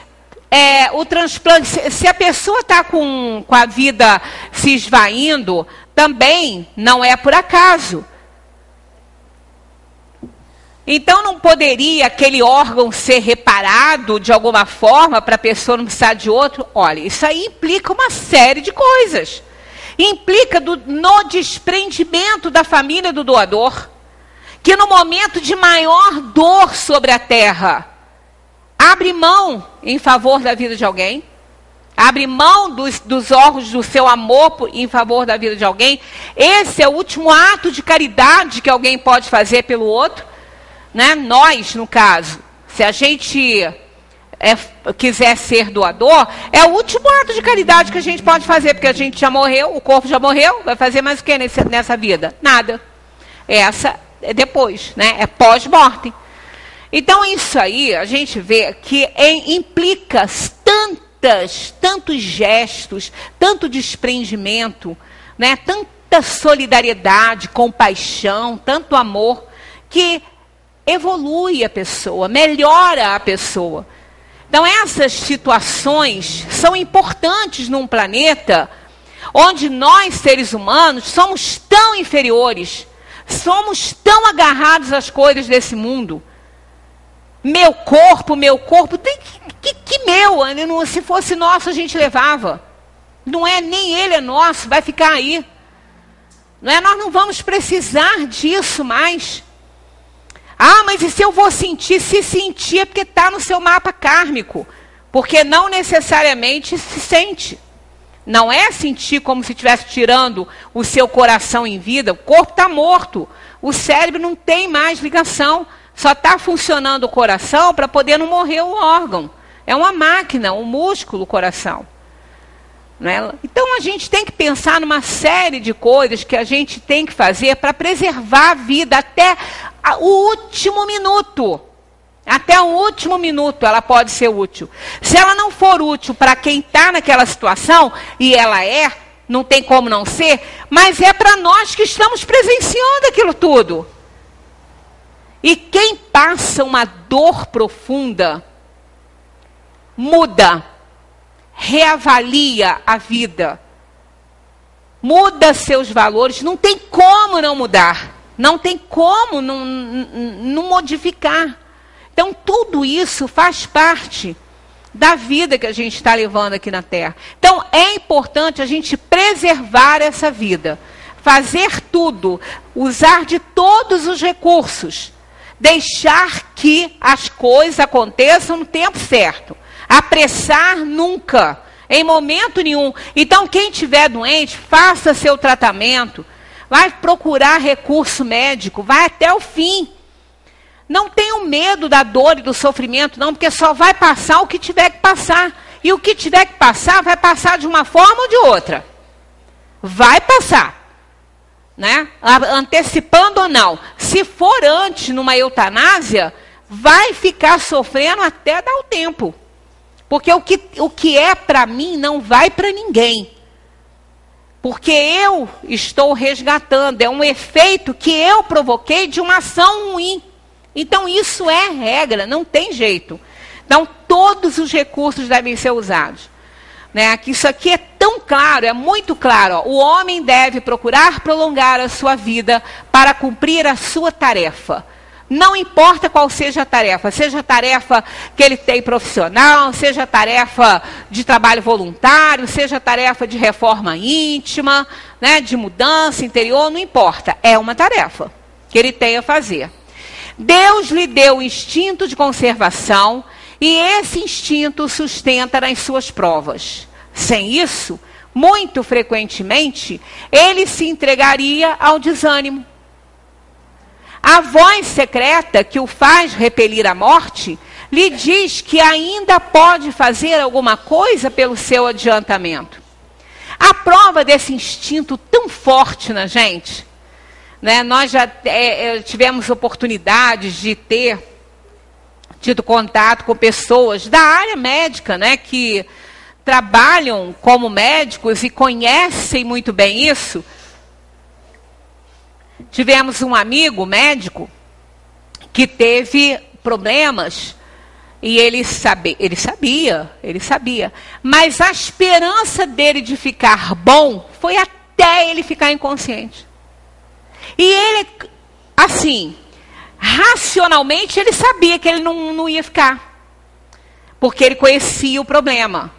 o transplante, se a pessoa está com a vida se esvaindo, também não é por acaso. Então, não poderia aquele órgão ser reparado de alguma forma para a pessoa não precisar de outro? Olha, isso aí implica uma série de coisas. Implica no desprendimento da família do doador, que no momento de maior dor sobre a terra, abre mão em favor da vida de alguém, abre mão dos órgãos do seu amor em favor da vida de alguém. Esse é o último ato de caridade que alguém pode fazer pelo outro. Né? Nós, no caso, se a gente quiser ser doador, é o último ato de caridade que a gente pode fazer, porque a gente já morreu, o corpo já morreu, vai fazer mais o que nessa vida? Nada. Essa é depois, né? É pós-morte. Então, isso aí, a gente vê que implica tantos gestos, tanto desprendimento, né? Tanta solidariedade, compaixão, tanto amor, que evolui a pessoa, melhora a pessoa. Então, essas situações são importantes num planeta onde nós, seres humanos, somos tão inferiores, somos tão agarrados às coisas desse mundo. Meu corpo, tem que meu, se fosse nosso a gente levava. Não é, nem ele é nosso, vai ficar aí. Não é, nós não vamos precisar disso mais. Ah, mas e se eu vou sentir? Se sentir é porque está no seu mapa kármico. Porque não necessariamente se sente. Não é sentir como se estivesse tirando o seu coração em vida. O corpo está morto. O cérebro não tem mais ligação. Só está funcionando o coração para poder não morrer o órgão. É uma máquina, um músculo, o coração. Não é? Então a gente tem que pensar numa série de coisas que a gente tem que fazer para preservar a vida até o último minuto. Até o último minuto ela pode ser útil. Se ela não for útil para quem está naquela situação, e ela não tem como não ser, mas é para nós que estamos presenciando aquilo tudo. E quem passa uma dor profunda, muda, reavalia a vida, muda seus valores, não tem como não mudar, não tem como não modificar. Então, tudo isso faz parte da vida que a gente está levando aqui na Terra. Então, é importante a gente preservar essa vida, fazer tudo, usar de todos os recursos, deixar que as coisas aconteçam no tempo certo. Apressar nunca, em momento nenhum. Então, quem estiver doente, faça seu tratamento, vai procurar recurso médico, vai até o fim. Não tenham medo da dor e do sofrimento, não, porque só vai passar o que tiver que passar. E o que tiver que passar, vai passar de uma forma ou de outra. Vai passar. Né? Antecipando ou não. Se for antes, numa eutanásia, vai ficar sofrendo até dar o tempo. Porque o que é para mim não vai para ninguém. Porque eu estou resgatando. É um efeito que eu provoquei de uma ação ruim. Então, isso é regra, não tem jeito. Então, todos os recursos devem ser usados. Né? Isso aqui é tão claro, é muito claro. Ó. O homem deve procurar prolongar a sua vida para cumprir a sua tarefa. Não importa qual seja a tarefa que ele tem profissional, seja a tarefa de trabalho voluntário, seja a tarefa de reforma íntima, né, de mudança interior, não importa. É uma tarefa que ele tem a fazer. Deus lhe deu o instinto de conservação e esse instinto o sustenta nas suas provas. Sem isso, muito frequentemente, ele se entregaria ao desânimo. A voz secreta que o faz repelir a morte lhe diz que ainda pode fazer alguma coisa pelo seu adiantamento. A prova desse instinto tão forte na gente, né, nós já tivemos oportunidades de ter tido contato com pessoas da área médica, né, que trabalham como médicos e conhecem muito bem isso. Tivemos um amigo médico que teve problemas e ele sabia. Mas a esperança dele de ficar bom foi até ele ficar inconsciente. E ele, assim, racionalmente ele sabia que ele não ia ficar. Porque ele conhecia o problema.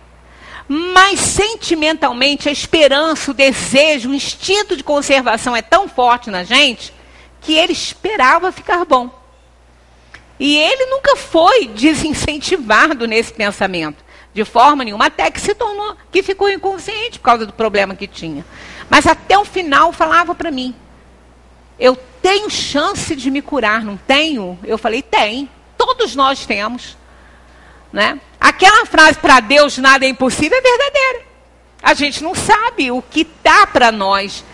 Mas sentimentalmente a esperança, o desejo, o instinto de conservação é tão forte na gente que ele esperava ficar bom. E ele nunca foi desincentivado nesse pensamento, de forma nenhuma, até que que ficou inconsciente por causa do problema que tinha. Mas até o final falava para mim, eu tenho chance de me curar, não tenho? Eu falei, tem, todos nós temos. Né? Aquela frase, para Deus nada é impossível, é verdadeira. A gente não sabe o que está para nós,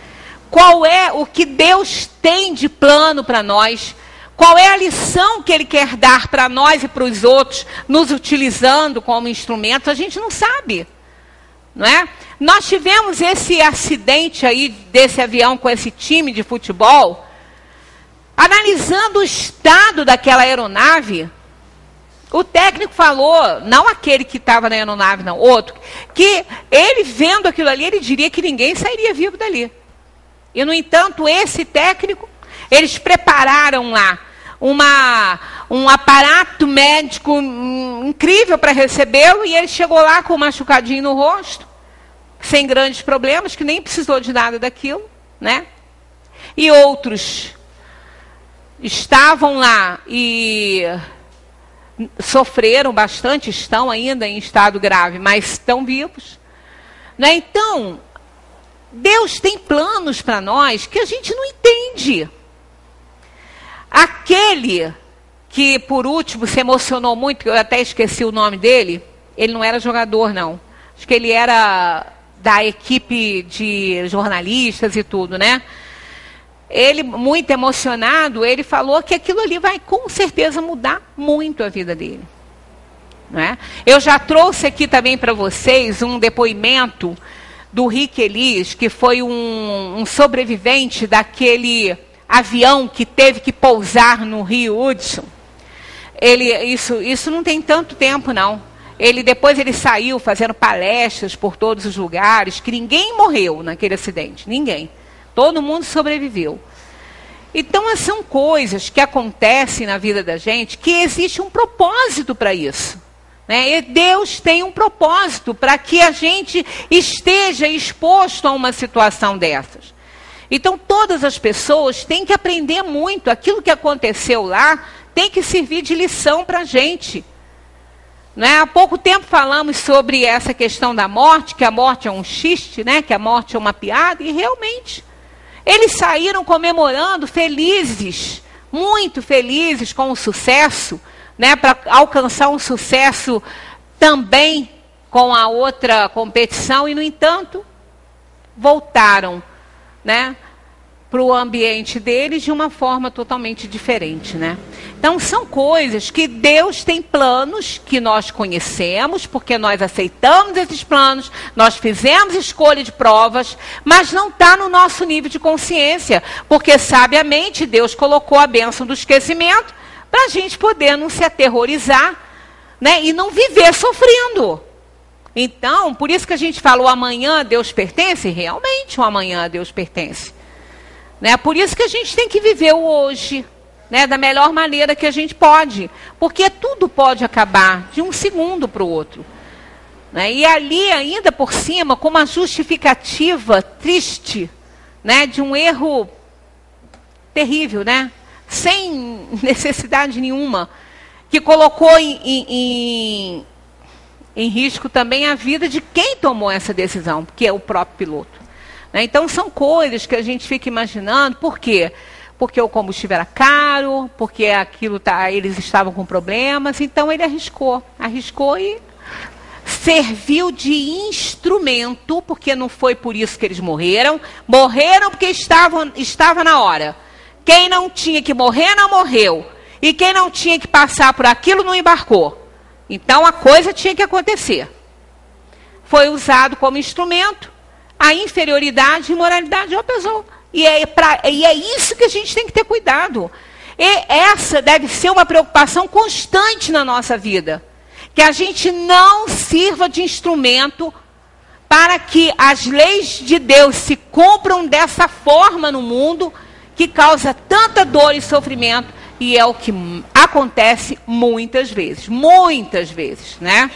qual é o que Deus tem de plano para nós, qual é a lição que Ele quer dar para nós e para os outros, nos utilizando como instrumento, a gente não sabe. Não é? Nós tivemos esse acidente aí desse avião com esse time de futebol, analisando o estado daquela aeronave. O técnico falou, não aquele que estava na aeronave, não, outro, que ele vendo aquilo ali, ele diria que ninguém sairia vivo dali. E, no entanto, esse técnico, eles prepararam lá um aparato médico incrível para recebê-lo, e ele chegou lá com um machucadinho no rosto, sem grandes problemas, que nem precisou de nada daquilo, né? E outros estavam lá e sofreram bastante, estão ainda em estado grave, mas estão vivos. Né? Então, Deus tem planos para nós que a gente não entende. Aquele que, por último, se emocionou muito, eu até esqueci o nome dele, ele não era jogador, não. Acho que ele era da equipe de jornalistas e tudo, né? Ele, muito emocionado, ele falou que aquilo ali vai com certeza mudar muito a vida dele. Né? Eu já trouxe aqui também para vocês um depoimento do Rick Elias, que foi um sobrevivente daquele avião que teve que pousar no Rio Hudson. Isso não tem tanto tempo, não. Depois ele saiu fazendo palestras por todos os lugares, que ninguém morreu naquele acidente, ninguém. Todo mundo sobreviveu. Então, são coisas que acontecem na vida da gente, que existe um propósito para isso. Né? E Deus tem um propósito para que a gente esteja exposto a uma situação dessas. Então, todas as pessoas têm que aprender muito. Aquilo que aconteceu lá tem que servir de lição para a gente. Né? Há pouco tempo falamos sobre essa questão da morte, que a morte é um xiste, né? Que a morte é uma piada, e realmente eles saíram comemorando, felizes, muito felizes com o sucesso, né? Para alcançar um sucesso também com a outra competição, e, no entanto, voltaram, né, para o ambiente deles de uma forma totalmente diferente, né? Então, são coisas que Deus tem planos que nós conhecemos, porque nós aceitamos esses planos, nós fizemos escolha de provas, mas não está no nosso nível de consciência, porque, sabiamente, Deus colocou a bênção do esquecimento para a gente poder não se aterrorizar, né, e não viver sofrendo. Então, por isso que a gente fala, o amanhã a Deus pertence, realmente o amanhã a Deus pertence. Né? Por isso que a gente tem que viver o hoje, né, da melhor maneira que a gente pode. Porque tudo pode acabar de um segundo para o outro. Né? E ali, ainda por cima, com uma justificativa triste, né, de um erro terrível, né? Sem necessidade nenhuma, que colocou em risco também a vida de quem tomou essa decisão, que é o próprio piloto. Né? Então, são coisas que a gente fica imaginando. Por quê? Porque o combustível era caro, porque eles estavam com problemas, então ele arriscou e serviu de instrumento, porque não foi por isso que eles morreram porque estava na hora. Quem não tinha que morrer, não morreu, e quem não tinha que passar por aquilo, não embarcou. Então, a coisa tinha que acontecer. Foi usado como instrumento a inferioridade e imoralidade de uma pessoa. E é isso que a gente tem que ter cuidado. E essa deve ser uma preocupação constante na nossa vida. Que a gente não sirva de instrumento para que as leis de Deus se cumpram dessa forma no mundo, que causa tanta dor e sofrimento, e é o que acontece muitas vezes, né?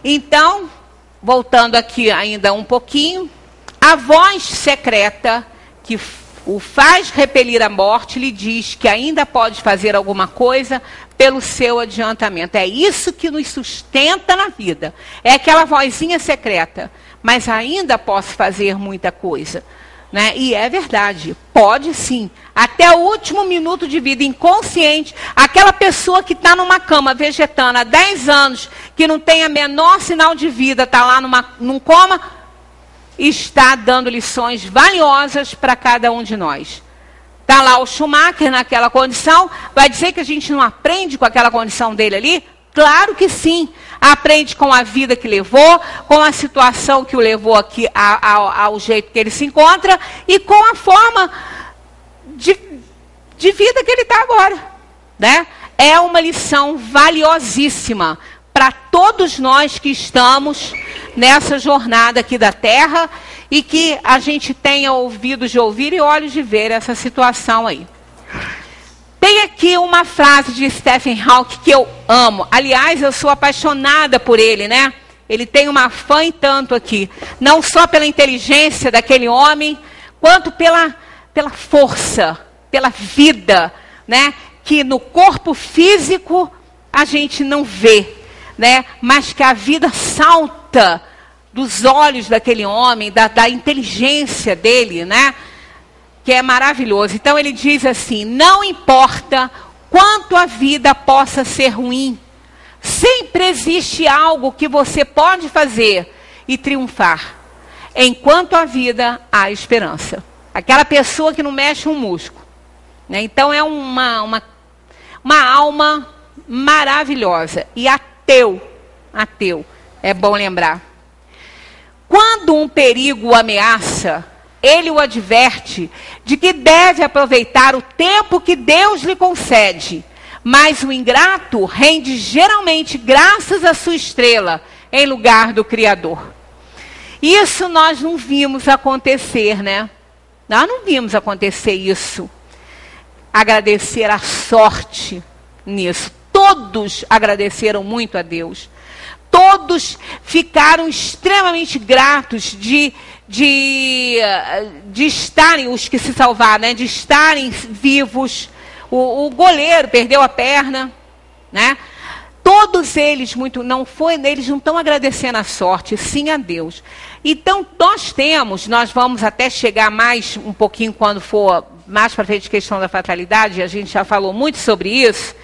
Então, voltando aqui ainda um pouquinho, a voz secreta que o faz repelir a morte lhe diz que ainda pode fazer alguma coisa pelo seu adiantamento. É isso que nos sustenta na vida. É aquela vozinha secreta. Mas ainda posso fazer muita coisa. Né? E é verdade, pode sim. Até o último minuto de vida, inconsciente, aquela pessoa que está numa cama vegetando há 10 anos, que não tem a menor sinal de vida, está lá num coma, está dando lições valiosas para cada um de nós. Está lá o Schumacher naquela condição, vai dizer que a gente não aprende com aquela condição dele ali? Claro que sim. Aprende com a vida que levou, com a situação que o levou aqui ao jeito que ele se encontra e com a forma de vida que ele está agora. Né? É uma lição valiosíssima para todos nós que estamos nessa jornada aqui da Terra e que a gente tenha ouvidos de ouvir e olhos de ver essa situação aí. Tem aqui uma frase de Stephen Hawking que eu amo. Aliás, eu sou apaixonada por ele, né? Ele tem uma fã e tanto aqui. Não só pela inteligência daquele homem, quanto pela força, pela vida, né? Que no corpo físico a gente não vê, né? Mas que a vida salta dos olhos daquele homem, da inteligência dele, né? Que é maravilhoso. Então ele diz assim: não importa quanto a vida possa ser ruim, sempre existe algo que você pode fazer e triunfar. Enquanto a vida, há esperança. Aquela pessoa que não mexe um músculo. Né? Então é uma alma maravilhosa. E ateu, é bom lembrar. Quando um perigo o ameaça, ele o adverte de que deve aproveitar o tempo que Deus lhe concede, mas o ingrato rende geralmente graças à sua estrela em lugar do Criador. Isso nós não vimos acontecer, né? Nós não vimos acontecer isso. Agradecer a sorte nisso. Todos agradeceram muito a Deus. Todos ficaram extremamente gratos de estarem, os que se salvaram, né? De estarem vivos. O goleiro perdeu a perna, né? Todos eles eles não estão agradecendo a sorte, sim a Deus. Então nós vamos até chegar mais um pouquinho quando for mais para frente a questão da fatalidade, a gente já falou muito sobre isso.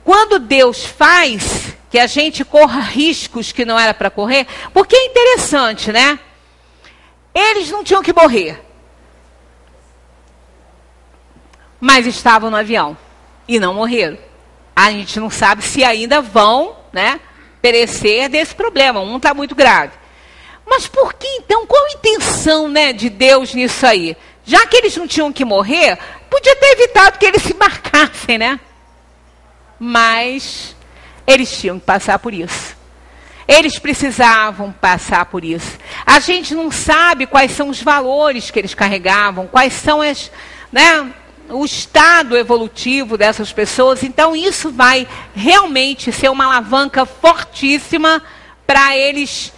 Quando Deus faz que a gente corra riscos que não era para correr, porque é interessante, né? Eles não tinham que morrer, mas estavam no avião e não morreram. A gente não sabe se ainda vão, né, perecer desse problema. Um está muito grave. Mas por que então? Qual a intenção, né, de Deus nisso aí? Já que eles não tinham que morrer, podia ter evitado que eles se marcassem, né? Mas eles tinham que passar por isso. Eles precisavam passar por isso. A gente não sabe quais são os valores que eles carregavam, quais são o estado evolutivo dessas pessoas. Então isso vai realmente ser uma alavanca fortíssima para eles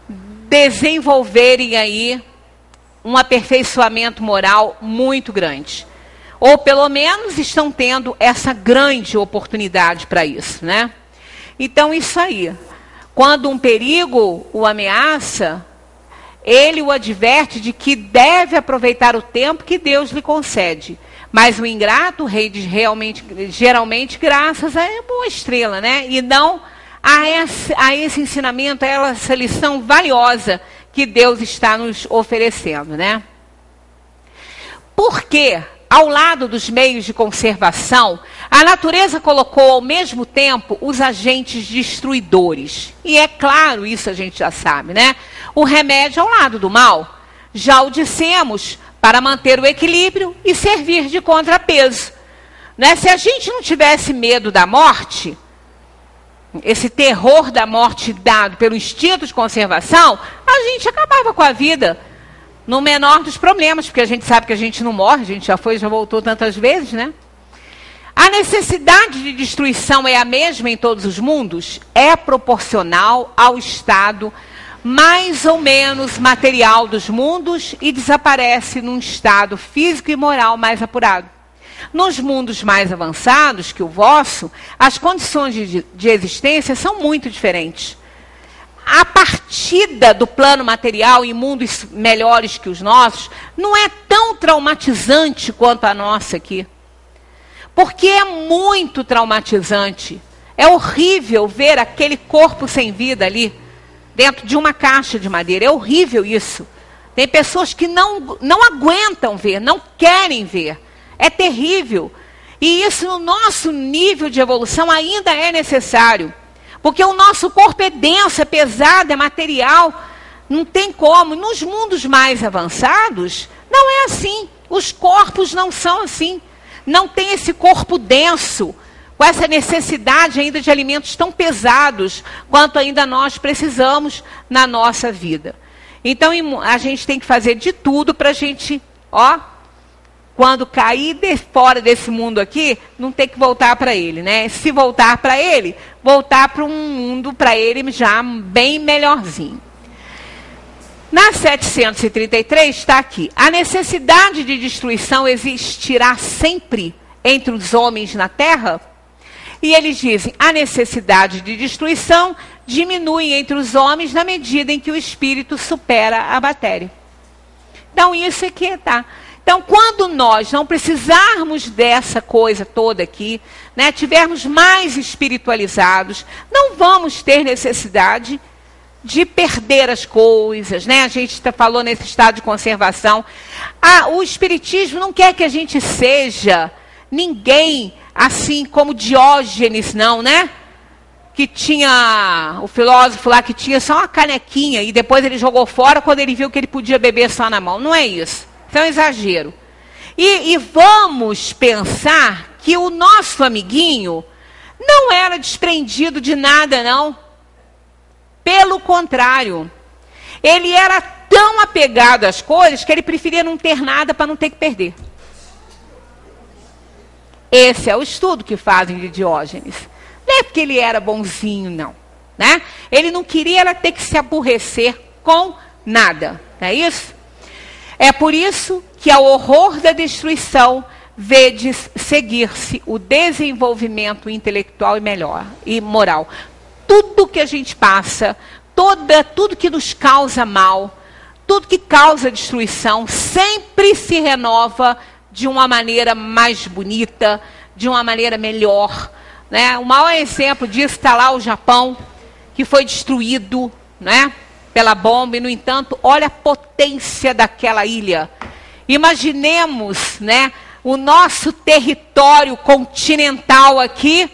desenvolverem aí um aperfeiçoamento moral muito grande. Ou pelo menos estão tendo essa grande oportunidade para isso, né? Então isso aí. Quando um perigo o ameaça, ele o adverte de que deve aproveitar o tempo que Deus lhe concede. Mas o ingrato rende geralmente graças a uma estrela, né? E não a esse ensinamento, a essa lição valiosa que Deus está nos oferecendo, né? Porque, ao lado dos meios de conservação, a natureza colocou ao mesmo tempo os agentes destruidores. E é claro, isso a gente já sabe, né? O remédio ao lado do mal. Já o dissemos, para manter o equilíbrio e servir de contrapeso. Né? Se a gente não tivesse medo da morte, esse terror da morte dado pelo instinto de conservação, a gente acabava com a vida no menor dos problemas, porque a gente sabe que a gente não morre, a gente já foi e já voltou tantas vezes, né? A necessidade de destruição é a mesma em todos os mundos? É proporcional ao estado mais ou menos material dos mundos e desaparece num estado físico e moral mais apurado. Nos mundos mais avançados que o vosso, as condições de existência são muito diferentes. A partida do plano material em mundos melhores que os nossos não é tão traumatizante quanto a nossa aqui. Porque é muito traumatizante. É horrível ver aquele corpo sem vida ali, dentro de uma caixa de madeira. É horrível isso. Tem pessoas que não aguentam ver, não querem ver. É terrível. E isso no nosso nível de evolução ainda é necessário. Porque o nosso corpo é denso, é pesado, é material. Não tem como. Nos mundos mais avançados, não é assim. Os corpos não são assim. Não tem esse corpo denso, com essa necessidade ainda de alimentos tão pesados, quanto ainda nós precisamos na nossa vida. Então, a gente tem que fazer de tudo para a gente, quando cair fora desse mundo aqui, não ter que voltar para ele, né? Se voltar para ele, voltar para um mundo para ele já bem melhorzinho. Na 733 está aqui: a necessidade de destruição existirá sempre entre os homens na terra? E eles dizem: a necessidade de destruição diminui entre os homens na medida em que o espírito supera a matéria. Então isso é que está. Então, quando nós não precisarmos dessa coisa toda aqui, né, tivermos mais espiritualizados, não vamos ter necessidade de perder as coisas, né? A gente falou nesse estado de conservação. O Espiritismo não quer que a gente seja ninguém assim como Diógenes, não, né? que tinha, o filósofo lá que tinha só uma canequinha e depois ele jogou fora quando ele viu que ele podia beber só na mão. Não é isso. Isso é um exagero. E vamos pensar que o nosso amiguinho não era desprendido de nada, não. Pelo contrário. Ele era tão apegado às coisas que ele preferia não ter nada para não ter que perder. Esse é o estudo que fazem de Diógenes. Não é porque ele era bonzinho, não. Né? Ele não queria ter que se aborrecer com nada. Não é isso? É por isso que ao horror da destruição vedes seguir-se o desenvolvimento intelectual e moral. Tudo que a gente passa, tudo que nos causa mal, tudo que causa destruição, sempre se renova de uma maneira mais bonita, de uma maneira melhor. Né? O maior exemplo disso está lá o Japão, que foi destruído, né, pela bomba, e, no entanto, olha a potência daquela ilha. Imaginemos, né, o nosso território continental aqui,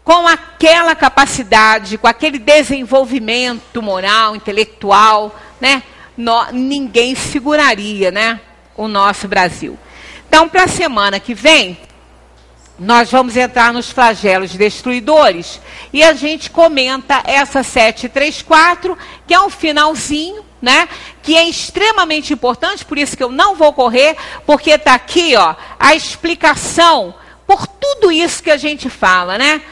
com aquela capacidade, com aquele desenvolvimento moral, intelectual, né, ninguém seguraria, né, o nosso Brasil. Então, para a semana que vem, nós vamos entrar nos flagelos destruidores e a gente comenta essa 734, que é um finalzinho, né, que é extremamente importante, por isso que eu não vou correr, porque está aqui, ó, a explicação por tudo isso que a gente fala, né?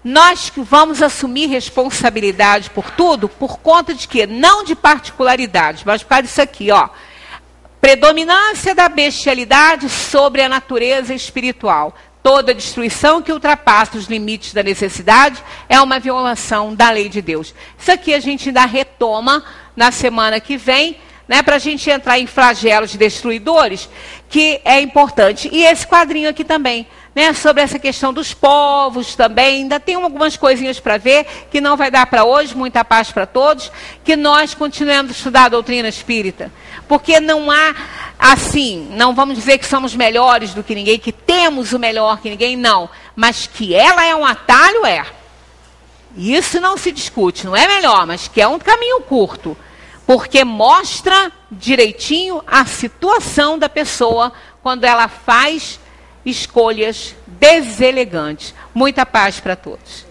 Nós vamos assumir responsabilidade por tudo, por conta de quê? Não de particularidades, mas por causa disso aqui, ó. Predominância da bestialidade sobre a natureza espiritual. Toda destruição que ultrapassa os limites da necessidade é uma violação da lei de Deus. Isso aqui a gente ainda retoma na semana que vem, né, para a gente entrar em flagelos destruidores, que é importante. E esse quadrinho aqui também, né, sobre essa questão dos povos também, ainda tem algumas coisinhas para ver, que não vai dar para hoje, muita paz para todos, que nós continuemos a estudar a doutrina espírita. Porque não há, assim, não vamos dizer que somos melhores do que ninguém, que temos o melhor que ninguém, não. Mas que ela é um atalho, é. Isso não se discute, não é melhor, mas que é um caminho curto. Porque mostra direitinho a situação da pessoa quando ela faz escolhas deselegantes. Muita paz para todos.